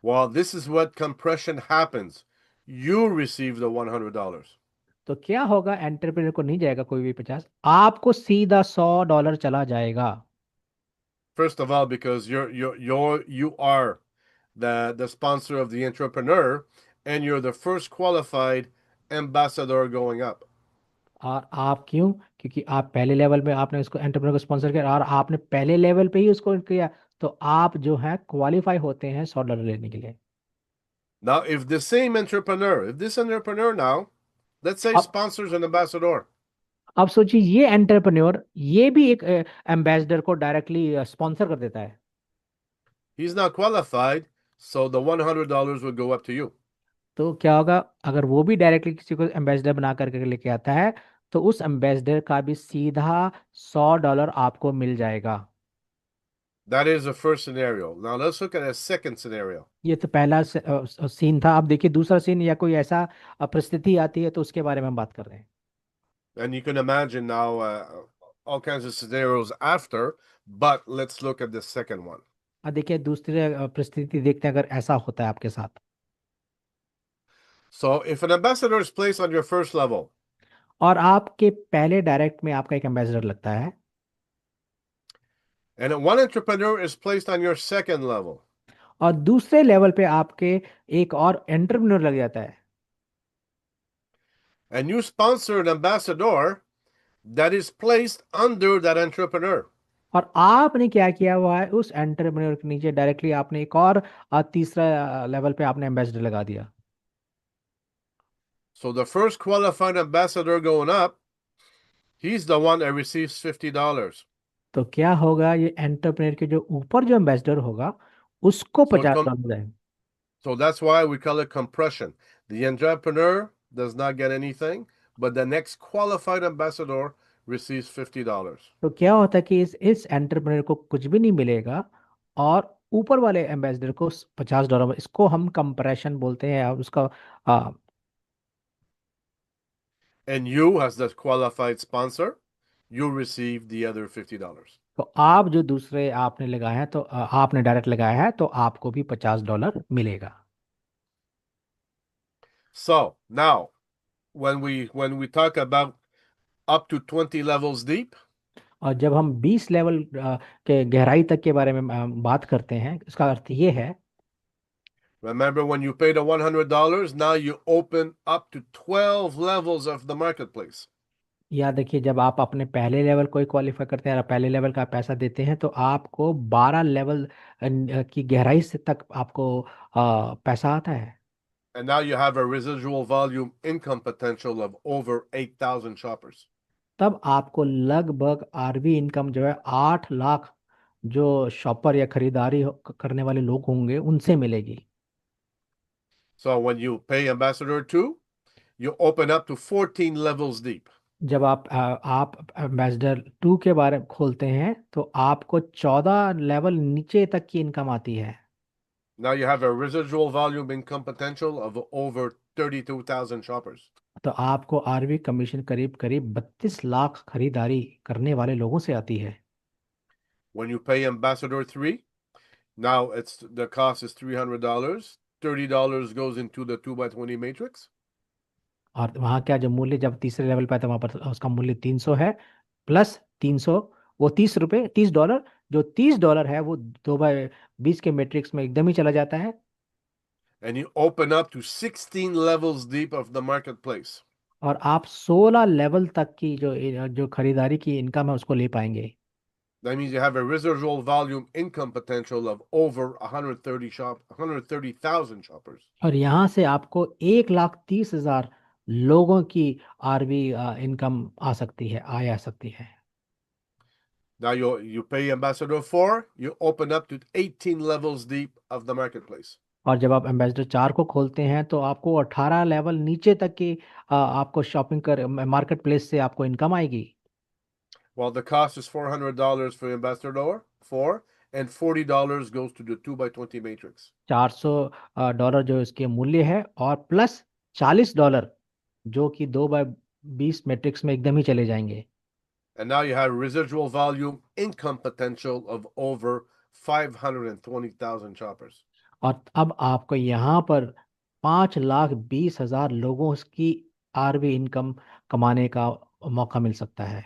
Well, this is what compression happens. You receive the $100. तो क्या होगा, एंटरप्रेन्योर को नहीं जाएगा कोई भी 50, आपको सीधा $100 चला जाएगा। First of all, because you are the sponsor of the entrepreneur, and you're the first qualified ambassador going up. और आप क्यों, क्योंकि आप पहले लेवल में आपने उसको एंटरप्रेन्योर को स्पॉन्सर किया और आपने पहले लेवल पे ही उसको किया, तो आप जो है क्वालिफाई होते हैं $100 लेने के लिए। Now, if this entrepreneur now, let's say अब sponsors an ambassador, अब सोचिए, ये एंटरप्रेन्योर ये भी एक एम्बेसडर को डायरेक्टली स्पॉन्सर कर देता है। he's not qualified, so the $100 would go up to you. तो क्या होगा, अगर वो भी डायरेक्टली किसी को एम्बेसडर बना करके लेके आता है, तो उस एम्बेसडर का भी सीधा $100 आपको मिल जाएगा। That is the first scenario. Now let's look at a second scenario. ये तो पहला सीन था। अब देखिए दूसरा सीन, या कोई ऐसा परिस्थिति आती है तो उसके बारे में हम बात कर रहे हैं। And you can imagine now all kinds of scenarios after, but let's look at the second one. अब देखिए दूसरी परिस्थिति देखते हैं, अगर ऐसा होता है आपके साथ। So if an ambassador is placed on your first level, और आपके पहले डायरेक्ट में आपका एक एम्बेसडर लगता है, and one entrepreneur is placed on your second level, और दूसरे लेवल पे आपके एक और एंटरप्रेन्योर लग जाता है, and you sponsor an ambassador that is placed under that entrepreneur. और आपने क्या किया हुआ है, उस एंटरप्रेन्योर के नीचे डायरेक्टली आपने एक और तीसरा लेवल पे आपने एम्बेसडर लगा दिया। So the first qualified ambassador going up, he's the one that receives $50. तो क्या होगा, ये एंटरप्रेन्योर के जो ऊपर जो एम्बेसडर होगा उसको So $50 जाएंगे। so that's why we call it compression. The entrepreneur does not get anything, but the next qualified ambassador receives $50. तो क्या होता है कि इस एंटरप्रेन्योर को कुछ भी नहीं मिलेगा, और ऊपर वाले एम्बेसडर को $50, इसको हम कंप्रेशन बोलते हैं। और उसका And you, as the qualified sponsor, you receive the other $50. तो आप जो दूसरे आपने लगाए हैं, तो आपने डायरेक्ट लगाया है, तो आपको भी $50 मिलेगा। So now, when we talk about up to 20 levels deep, और जब हम 20 लेवल के गहराई तक के बारे में बात करते हैं, इसका अर्थ ये है, remember when you pay the $100, now you open up to 12 levels of the marketplace. याद रखिए, जब आप अपने पहले लेवल को क्वालिफाई करते हैं और पहले लेवल का पैसा देते हैं, तो आपको 12 लेवल की गहराई से तक आपको पैसा आता है। And now you have a residual volume income potential of over 8,000 shoppers. तब आपको लगभग आरवी इनकम जो है 8 लाख जो शॉपर या खरीदारी करने वाले लोग होंगे उनसे मिलेगी। So when you pay Ambassador 2, you open up to 14 levels deep. जब आप एम्बेसडर 2 के बारे में खोलते हैं, तो आपको 14 लेवल नीचे तक की इनकम आती है। Now you have a residual volume income potential of over 32,000 shoppers. तो आपको आरवी कमीशन करीब करीब 32 लाख खरीदारी करने वाले लोगों से आती है। When you pay Ambassador 3, Now the cost is $300. $30 goes into the 2x20 matrix. और वहाँ क्या जो मूल्य जब तीसरे लेवल पे आता है वहाँ पर उसका मूल्य 300 है, प्लस 300, वो 30 रुपये, $30, जो $30 है वो 2x20 के मैट्रिक्स में एकदम ही चला जाता है। And you open up to 16 levels deep of the marketplace. और आप 16 लेवल तक की जो जो खरीदारी की इनकम है उसको ले पाएंगे। That means you have a residual volume income potential of over 130,000 shoppers. और यहाँ से आपको 1,30,000 लोगों की आरवी इनकम आ सकती है, आय आ सकती है। Now you pay Ambassador 4, you open up to 18 levels deep of the marketplace. और जब आप एम्बेसडर 4 को खोलते हैं तो आपको 18 लेवल नीचे तक की आपको शॉपिंग कर मार्केट प्लेस से आपको इनकम आएगी। Well, the cost is $400 for Ambassador 4, and $40 goes to the 2x20 matrix. $400 जो इसके मूल्य है, और प्लस $40 जो कि 2x20 मैट्रिक्स में एकदम ही चले जाएंगे। And now you have residual volume income potential of over 520,000 shoppers. और अब आपको यहाँ पर 5,20,000 लोगों की आरवी इनकम कमाने का मौका मिल सकता है।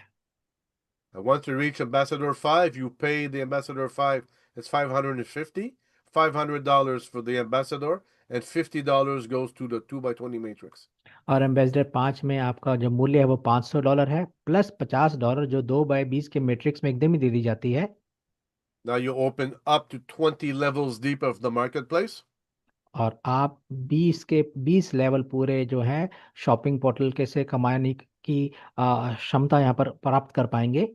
And once you reach Ambassador 5, you pay the Ambassador 5, it's $500 for the Ambassador, and $50 goes to the 2x20 matrix. और एम्बेसडर 5 में आपका जो मूल्य है वो $500 है, प्लस $50 जो 2x20 के मैट्रिक्स में एकदम ही दे दी जाती है। Now you open up to 20 levels deep of the marketplace. और आप 20 लेवल पूरे जो है शॉपिंग पोर्टल के से कमाने की क्षमता यहाँ पर प्राप्त कर पाएंगे।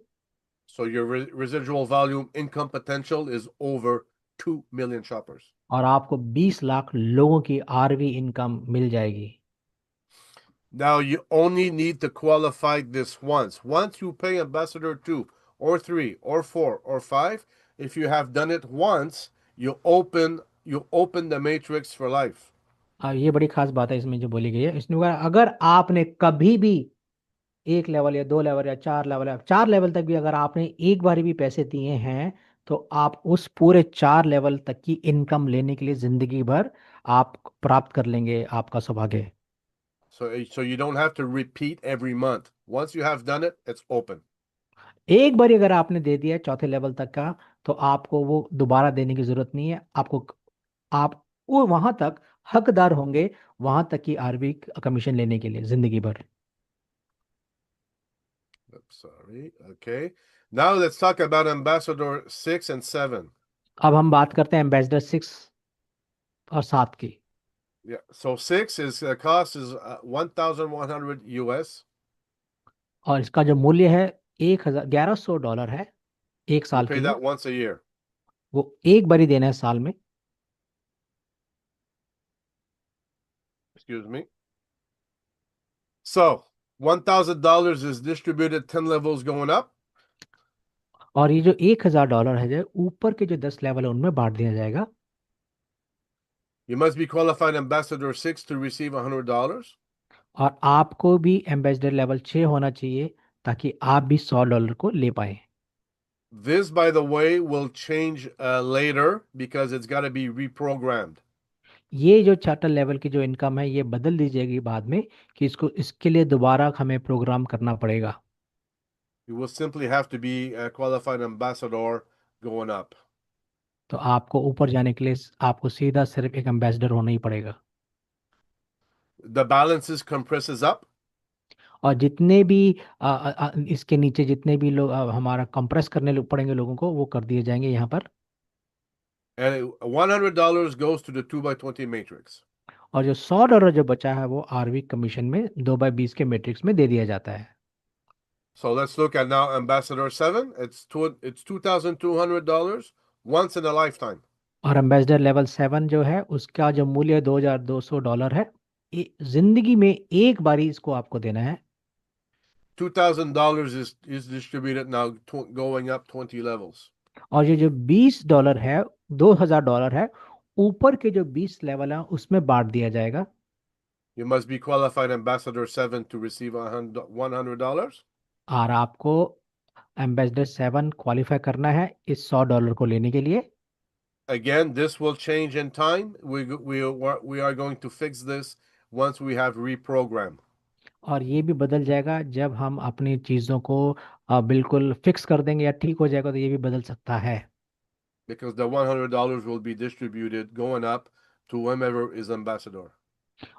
So your residual volume income potential is over 2 million shoppers. और आपको 20 लाख लोगों की आरवी इनकम मिल जाएगी। Now you only need to qualify this once. Once you pay Ambassador 2 or 3 or 4 or 5, if you have done it once, you open the matrix for life. ये बड़ी खास बात है इसमें जो बोली गई है, इसमें बोला, अगर आपने कभी भी 1 लेवल या 2 लेवल या 4 लेवल या 4 लेवल तक भी अगर आपने एक बार भी पैसे दिए हैं तो आप उस पूरे 4 लेवल तक की इनकम लेने के लिए जिंदगी भर आप प्राप्त कर लेंगे आपका सौभाग्य। So you don't have to repeat every month. Once you have done it, it's open. एक बार अगर आपने दे दिया चौथे लेवल तक का तो आपको वो दोबारा देने की जरूरत नहीं है। आपको आप वो वहां तक हकदार होंगे, वहां तक की आरबी कमीशन लेने के लिए जिंदगी भर। Oops, sorry. Okay. Now let's talk about Ambassador 6 and 7. अब हम बात करते हैं एम्बेसडर 6 और 7 की। Yeah. So 6 is cost is 1,100 US. और इसका जो मूल्य है $1,100 है एक You साल pay के लिए। that once a year. वो एक बार ही देना है साल में। Excuse me. So $1,000 is distributed 10 levels going up. और ये जो $1,000 है जो ऊपर के जो 10 लेवल है उनमें बांट दिया जाएगा। You must be qualified Ambassador 6 to receive $100. और आपको भी एम्बेसडर लेवल 6 होना चाहिए ताकि आप भी $100 को ले पाए। This, by the way, will change later because it's got to be reprogrammed. ये जो चार्टर लेवल की जो इनकम है ये बदल दी जाएगी बाद में कि इसके लिए दोबारा हमें प्रोग्राम करना पड़ेगा। You will simply have to be a qualified ambassador going up. तो आपको ऊपर जाने के लिए आपको सीधा सिर्फ एक एम्बेसडर होना ही पड़ेगा। The balances compresses up. और जितने भी इसके नीचे जितने भी लोग हमारा कंप्रेस करने पड़ेंगे लोगों को वो कर दिए जाएंगे यहाँ पर। And $100 goes to the 2x20 matrix. और जो $100 जो बचा है वो आरवी कमीशन में 2x20 के मैट्रिक्स में दे दिया जाता है। So let's look at now Ambassador 7. It's $2,200 once in a lifetime. और एम्बेसडर लेवल 7 जो है उसका जो मूल्य $2,200 है, जिंदगी में एक बारी इसको आपको देना है। $2,000 is distributed now, going up 20 levels. और ये जो $20 है, $2,000 है, ऊपर के जो 20 लेवल है उसमें बांट दिया जाएगा। You must be qualified Ambassador 7 to receive $100. और आपको एम्बेसडर 7 क्वालिफाई करना है इस $100 को लेने के लिए। Again, this will change in time. We are going to fix this once we have reprogram. और ये भी बदल जाएगा जब हम अपनी चीज़ों को बिल्कुल फिक्स कर देंगे या ठीक हो जाएगा, तो ये भी बदल सकता है। Because the $100 will be distributed going up to whomever is ambassador.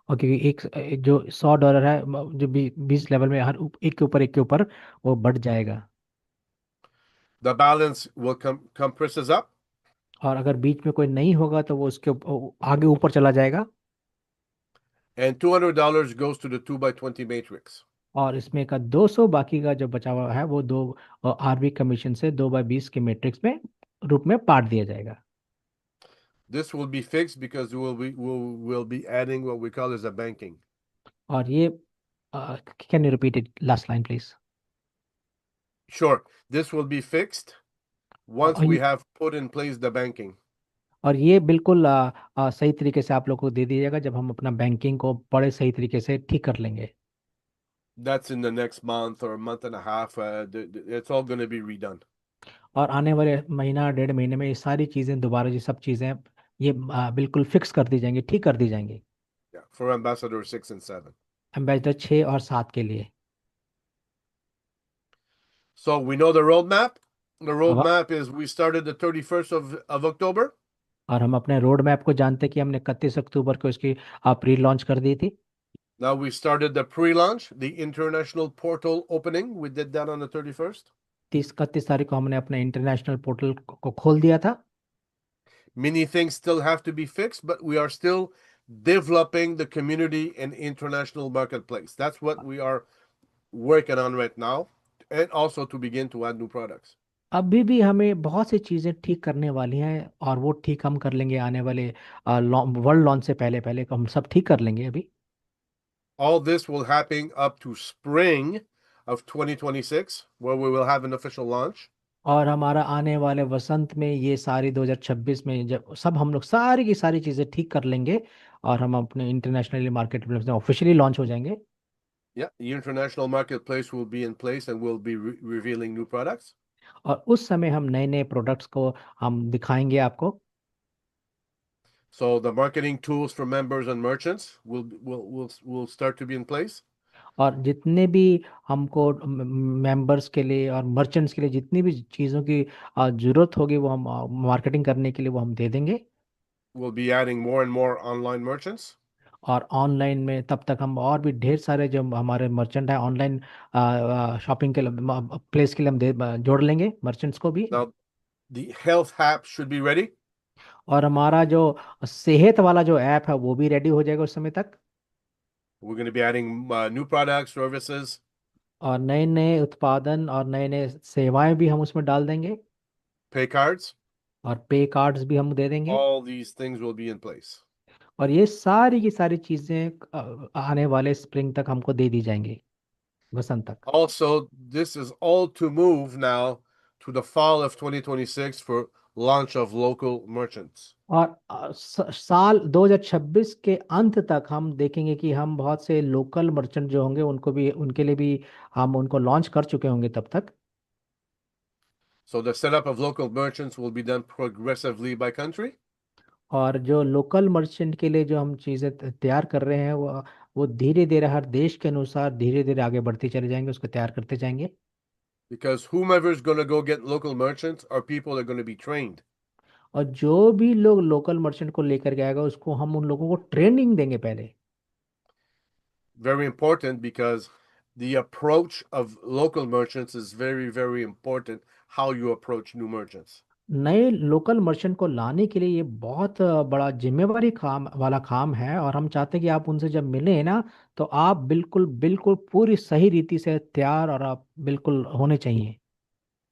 और क्योंकि जो $100 है, जो 20 लेवल में हर एक के ऊपर एक के ऊपर वो बढ़ जाएगा। The balance will compresses up, और अगर बीच में कोई नहीं होगा तो वो उसके आगे ऊपर चला जाएगा। and $200 goes to the 2 by 20 matrix. और इसमें का 200 बाकी का जो बचा हुआ है वो दो आरबी कमीशन से 2/20 के मैट्रिक्स में रूप में बांट दिया जाएगा। This will be fixed because we'll be adding what we call as a banking. और ये can you repeat it last line please. Sure, this will be fixed once we have put in place the banking. और ये बिल्कुल सही तरीके से आप लोग को दे दिया जाएगा जब हम अपना बैंकिंग को बड़े सही तरीके से ठीक कर लेंगे। That's in the next month or a month and a half. It's all going to be redone. और आने वाले महीना 1.5 महीने में ये सारी चीज़ें दोबारा, ये सब चीज़ें ये बिल्कुल फिक्स कर दी जाएंगी, ठीक कर दी जाएंगी। Yeah, for Ambassador 6 and 7. Ambassador 6 और 7 के लिए। So we know the roadmap. The अब roadmap is we started the 31st of October. और हम अपने रोड मैप को जानते कि हमने 31 अक्टूबर को इसकी प्री लॉन्च कर दी थी। Now we started the pre-launch, the international portal opening. We did that on the 31st. 31 तारीख को हमने अपने इंटरनेशनल पोर्टल को खोल दिया था। Many things still have to be fixed, but we are still developing the community and international marketplace. That's what we are working on right now, and also to begin to add new products. अभी भी हमें बहुत सी चीज़ें ठीक करने वाली हैं और वो ठीक हम कर लेंगे आने वाले वर्ल्ड लॉन्च से पहले पहले हम सब ठीक कर लेंगे अभी। All this will happen up to spring of 2026, where we will have an official launch. और हमारा आने वाले वसंत में ये सारी 2026 में जब सब हम लोग सारी की सारी चीज़ें ठीक कर लेंगे और हम अपने इंटरनेशनली मार्केट प्लेस में ऑफिशियली लॉन्च हो जाएंगे। Yeah, the international marketplace will be in place and we'll be revealing new products. और उस समय हम नए नए प्रोडक्ट्स को हम दिखाएंगे आपको। So the marketing tools for members and merchants will start to be in place. और जितने भी हमको मेंबर्स के लिए और मर्चेंट्स के लिए जितनी भी चीज़ों की ज़रूरत होगी वो हम मार्केटिंग करने के लिए वो हम दे देंगे। We'll be adding more and more online merchants. और ऑनलाइन में तब तक हम और भी ढेर सारे जो हमारे मर्चेंट है ऑनलाइन शॉपिंग के लिए प्लेस के लिए हम जोड़ लेंगे मर्चेंट्स को भी। Now, the health app should be ready. और हमारा जो सेहत वाला जो ऐप है वो भी रेडी हो जाएगा उस समय तक। We're going to be adding new products, services, और नए नए उत्पादन और नए नए सेवाएं भी हम उसमें डाल देंगे। pay cards. और पे कार्ड्स भी हम दे देंगे। All these things will be in place. और ये सारी की सारी चीज़ें आने वाले स्प्रिंग तक हमको दे दी जाएंगी, वसंत तक। Also, this is all to move now to the fall of 2026 for launch of local merchants. और साल 2026 के अंत तक हम देखेंगे कि हम बहुत से लोकल मर्चेंट जो होंगे उनको भी, उनके लिए भी हम उनको लॉन्च कर चुके होंगे तब तक। So the setup of local merchants will be done progressively by country. और जो लोकल मर्चेंट के लिए जो हम चीज़ें तैयार कर रहे हैं वो धीरे धीरे हर देश के अनुसार धीरे धीरे आगे बढ़ते चले जाएंगे, उसको तैयार करते जाएंगे। Because whomever is going to go get local merchants are people that are going to be trained. और जो भी लोग लोकल मर्चेंट को लेकर के आएगा उसको हम उन लोगों को ट्रेनिंग देंगे पहले। Very important because the approach of local merchants is very, very important. How you approach new merchants. नए लोकल मर्चेंट को लाने के लिए ये बहुत बड़ा जिम्मेवारी काम वाला काम है और हम चाहते हैं कि आप उनसे जब मिलें ना तो आप बिल्कुल बिल्कुल पूरी सही रीति से तैयार और आप बिल्कुल होने चाहिए।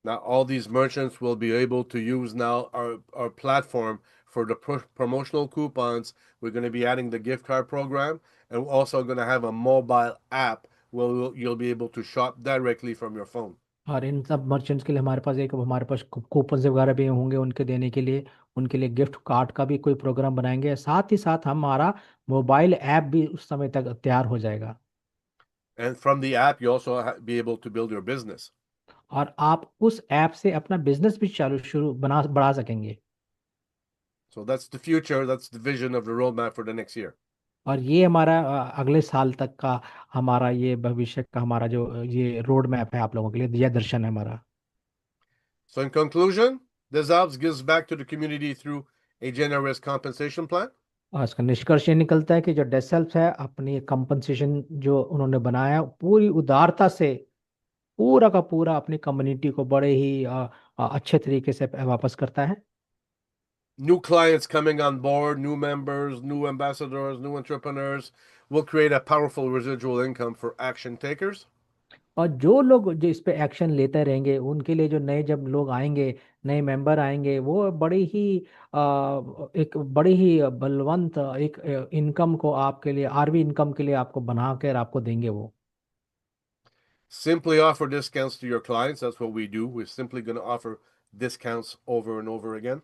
Now, all these merchants will be able to use now our platform for the promotional coupons. We're going to be adding the gift card program, and we're also going to have a mobile app where you'll be able to shop directly from your phone. और इन सब मर्चेंट्स के लिए हमारे पास कूपन वगैरह भी होंगे उनके देने के लिए। उनके लिए गिफ्ट कार्ड का भी कोई प्रोग्राम बनाएंगे, साथ ही साथ हमारा मोबाइल ऐप भी उस समय तक तैयार हो जाएगा। And from the app, you also be able to build your business. और आप उस ऐप से अपना बिजनेस भी चालू शुरू बना बढ़ा सकेंगे। So that's the future. That's the vision of the roadmap for the next year. और ये हमारा अगले साल तक का हमारा ये भविष्य का हमारा जो ये रोड मैप है आप लोगों के लिए, यह दर्शन है हमारा। So in conclusion, DesAlps gives back to the community through a generous compensation plan. और इसका निष्कर्ष ये निकलता है कि जो डेसेल्फ है अपनी कंपनसेशन जो उन्होंने बनाया पूरी उदारता से पूरा का पूरा अपनी कम्युनिटी को बड़े ही अच्छे तरीके से वापस करता है। New clients coming on board, new members, new ambassadors, new entrepreneurs will create a powerful residual income for action takers. और जो लोग जो इस पे एक्शन लेते रहेंगे उनके लिए जो नए जब लोग आएंगे, नए मेंबर आएंगे, वो बड़ी ही एक बड़ी ही बलवंत एक इनकम को आपके लिए, आरवी इनकम के लिए आपको बना कर आपको देंगे वो। Simply offer discounts to your clients. That's what we do. We're simply going to offer discounts over and over again.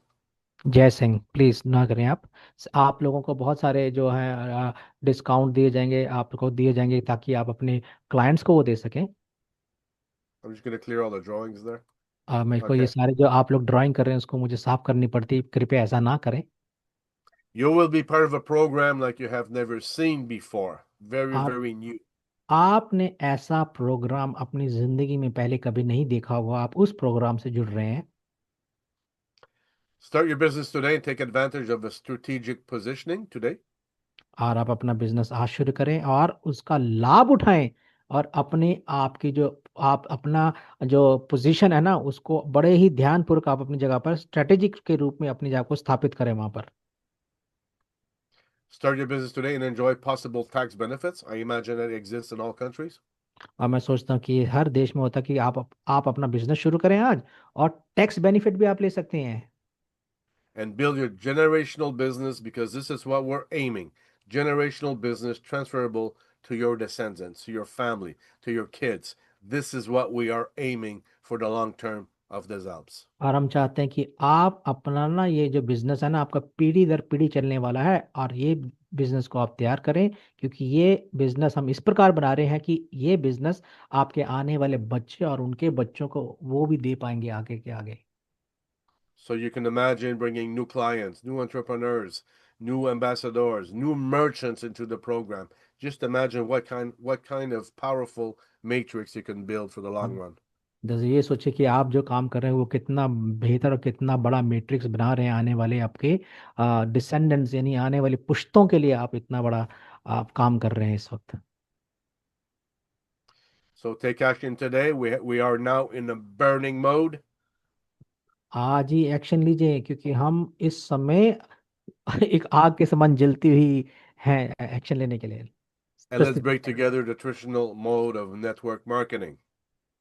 जय सिंह, प्लीज ना करें आप लोगों को बहुत सारे जो है डिस्काउंट दिए जाएंगे, आपको दिए जाएंगे ताकि आप अपने क्लाइंट्स को वो दे सकें। I'm just going to clear all the drawings there. मेरे को ये Okay. सारे जो आप लोग ड्राइंग कर रहे हैं उसको मुझे साफ करनी पड़ती, कृपया ऐसा ना करें। You will be part of a program like you have never seen before. Very, आप very new. आपने ऐसा प्रोग्राम अपनी जिंदगी में पहले कभी नहीं देखा होगा, आप उस प्रोग्राम से जुड़ रहे हैं। Start your business today and take advantage of the strategic positioning today. और आप अपना बिजनेस आज शुरू करें और उसका लाभ उठाएं, और अपने आप की जो आप अपना जो पोजीशन है ना उसको बड़े ही ध्यानपूर्वक आप अपनी जगह पर स्ट्रेटेजिक के रूप में अपनी जगह को स्थापित करें वहां पर। Start your business today and enjoy possible tax benefits. I imagine that exists in all countries. और मैं सोचता हूँ कि हर देश में होता है कि आप अपना बिजनेस शुरू करें आज, और टैक्स बेनिफिट भी आप ले सकते हैं। And build your generational business because this is what we're aiming. Generational business transferable to your descendants, to your family, to your kids. This is what we are aiming for the long term of the Alps. और हम चाहते हैं कि आप अपना ना ये जो बिजनेस है ना आपका पीढ़ी दर पीढ़ी चलने वाला है, और ये बिजनेस को आप तैयार करें, क्योंकि ये बिजनेस हम इस प्रकार बना रहे हैं कि ये बिजनेस आपके आने वाले बच्चे और उनके बच्चों को वो भी दे पाएंगे आगे के आगे। So you can imagine bringing new clients, new entrepreneurs, new ambassadors, new merchants into the program. Just imagine what kind of powerful matrix you can build for the long run. जैसे ये सोचे कि आप जो काम कर रहे हैं वो कितना बेहतर और कितना बड़ा मैट्रिक्स बना रहे हैं आने वाले आपके डिसेंडेंट्स, यानी आने वाली पुश्तों के लिए आप इतना बड़ा आप काम कर रहे हैं इस वक्त। So take action today. We are now in a burning mode. आज ही एक्शन लीजिए, क्योंकि हम इस समय एक आग के समान जलती हुई हैं एक्शन लेने के लिए And let's प्रस्तुत। break together the traditional mode of network marketing.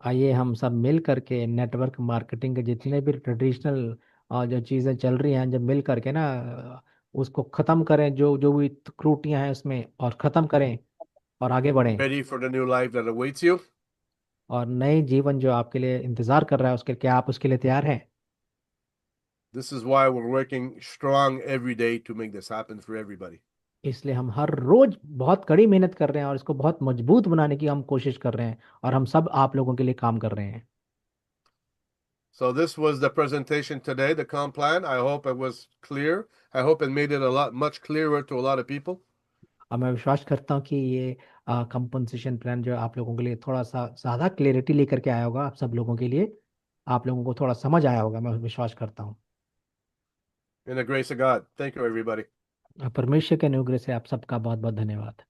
आइए हम सब मिल करके नेटवर्क मार्केटिंग के जितने भी ट्रेडिशनल जो चीज़ें चल रही हैं, जब मिल करके ना उसको ख़त्म करें, जो जो भी त्रुटियां हैं उसमें, और ख़त्म करें और आगे बढ़ें। Ready for the new life that awaits you? और नए जीवन जो आपके लिए इंतज़ार कर रहा है उसके, क्या आप उसके लिए तैयार हैं? This is why we're working strong every day to make this happen for everybody. इसलिए हम हर रोज बहुत कड़ी मेहनत कर रहे हैं और इसको बहुत मजबूत बनाने की हम कोशिश कर रहे हैं, और हम सब आप लोगों के लिए काम कर रहे हैं। So this was the presentation today, the comp plan. I hope it was clear. I hope it made it much clearer to a lot of people. और मैं विश्वास करता हूँ कि ये कंपनसेशन प्लान जो आप लोगों के लिए थोड़ा सा ज़्यादा क्लियरिटी लेकर के आया होगा, आप सब लोगों के लिए, आप लोगों को थोड़ा समझ आया होगा, मैं विश्वास करता हूँ। In the grace of God. Thank you, everybody. परमेश्वर के अनुग्रह से आप सबका बहुत बहुत धन्यवाद।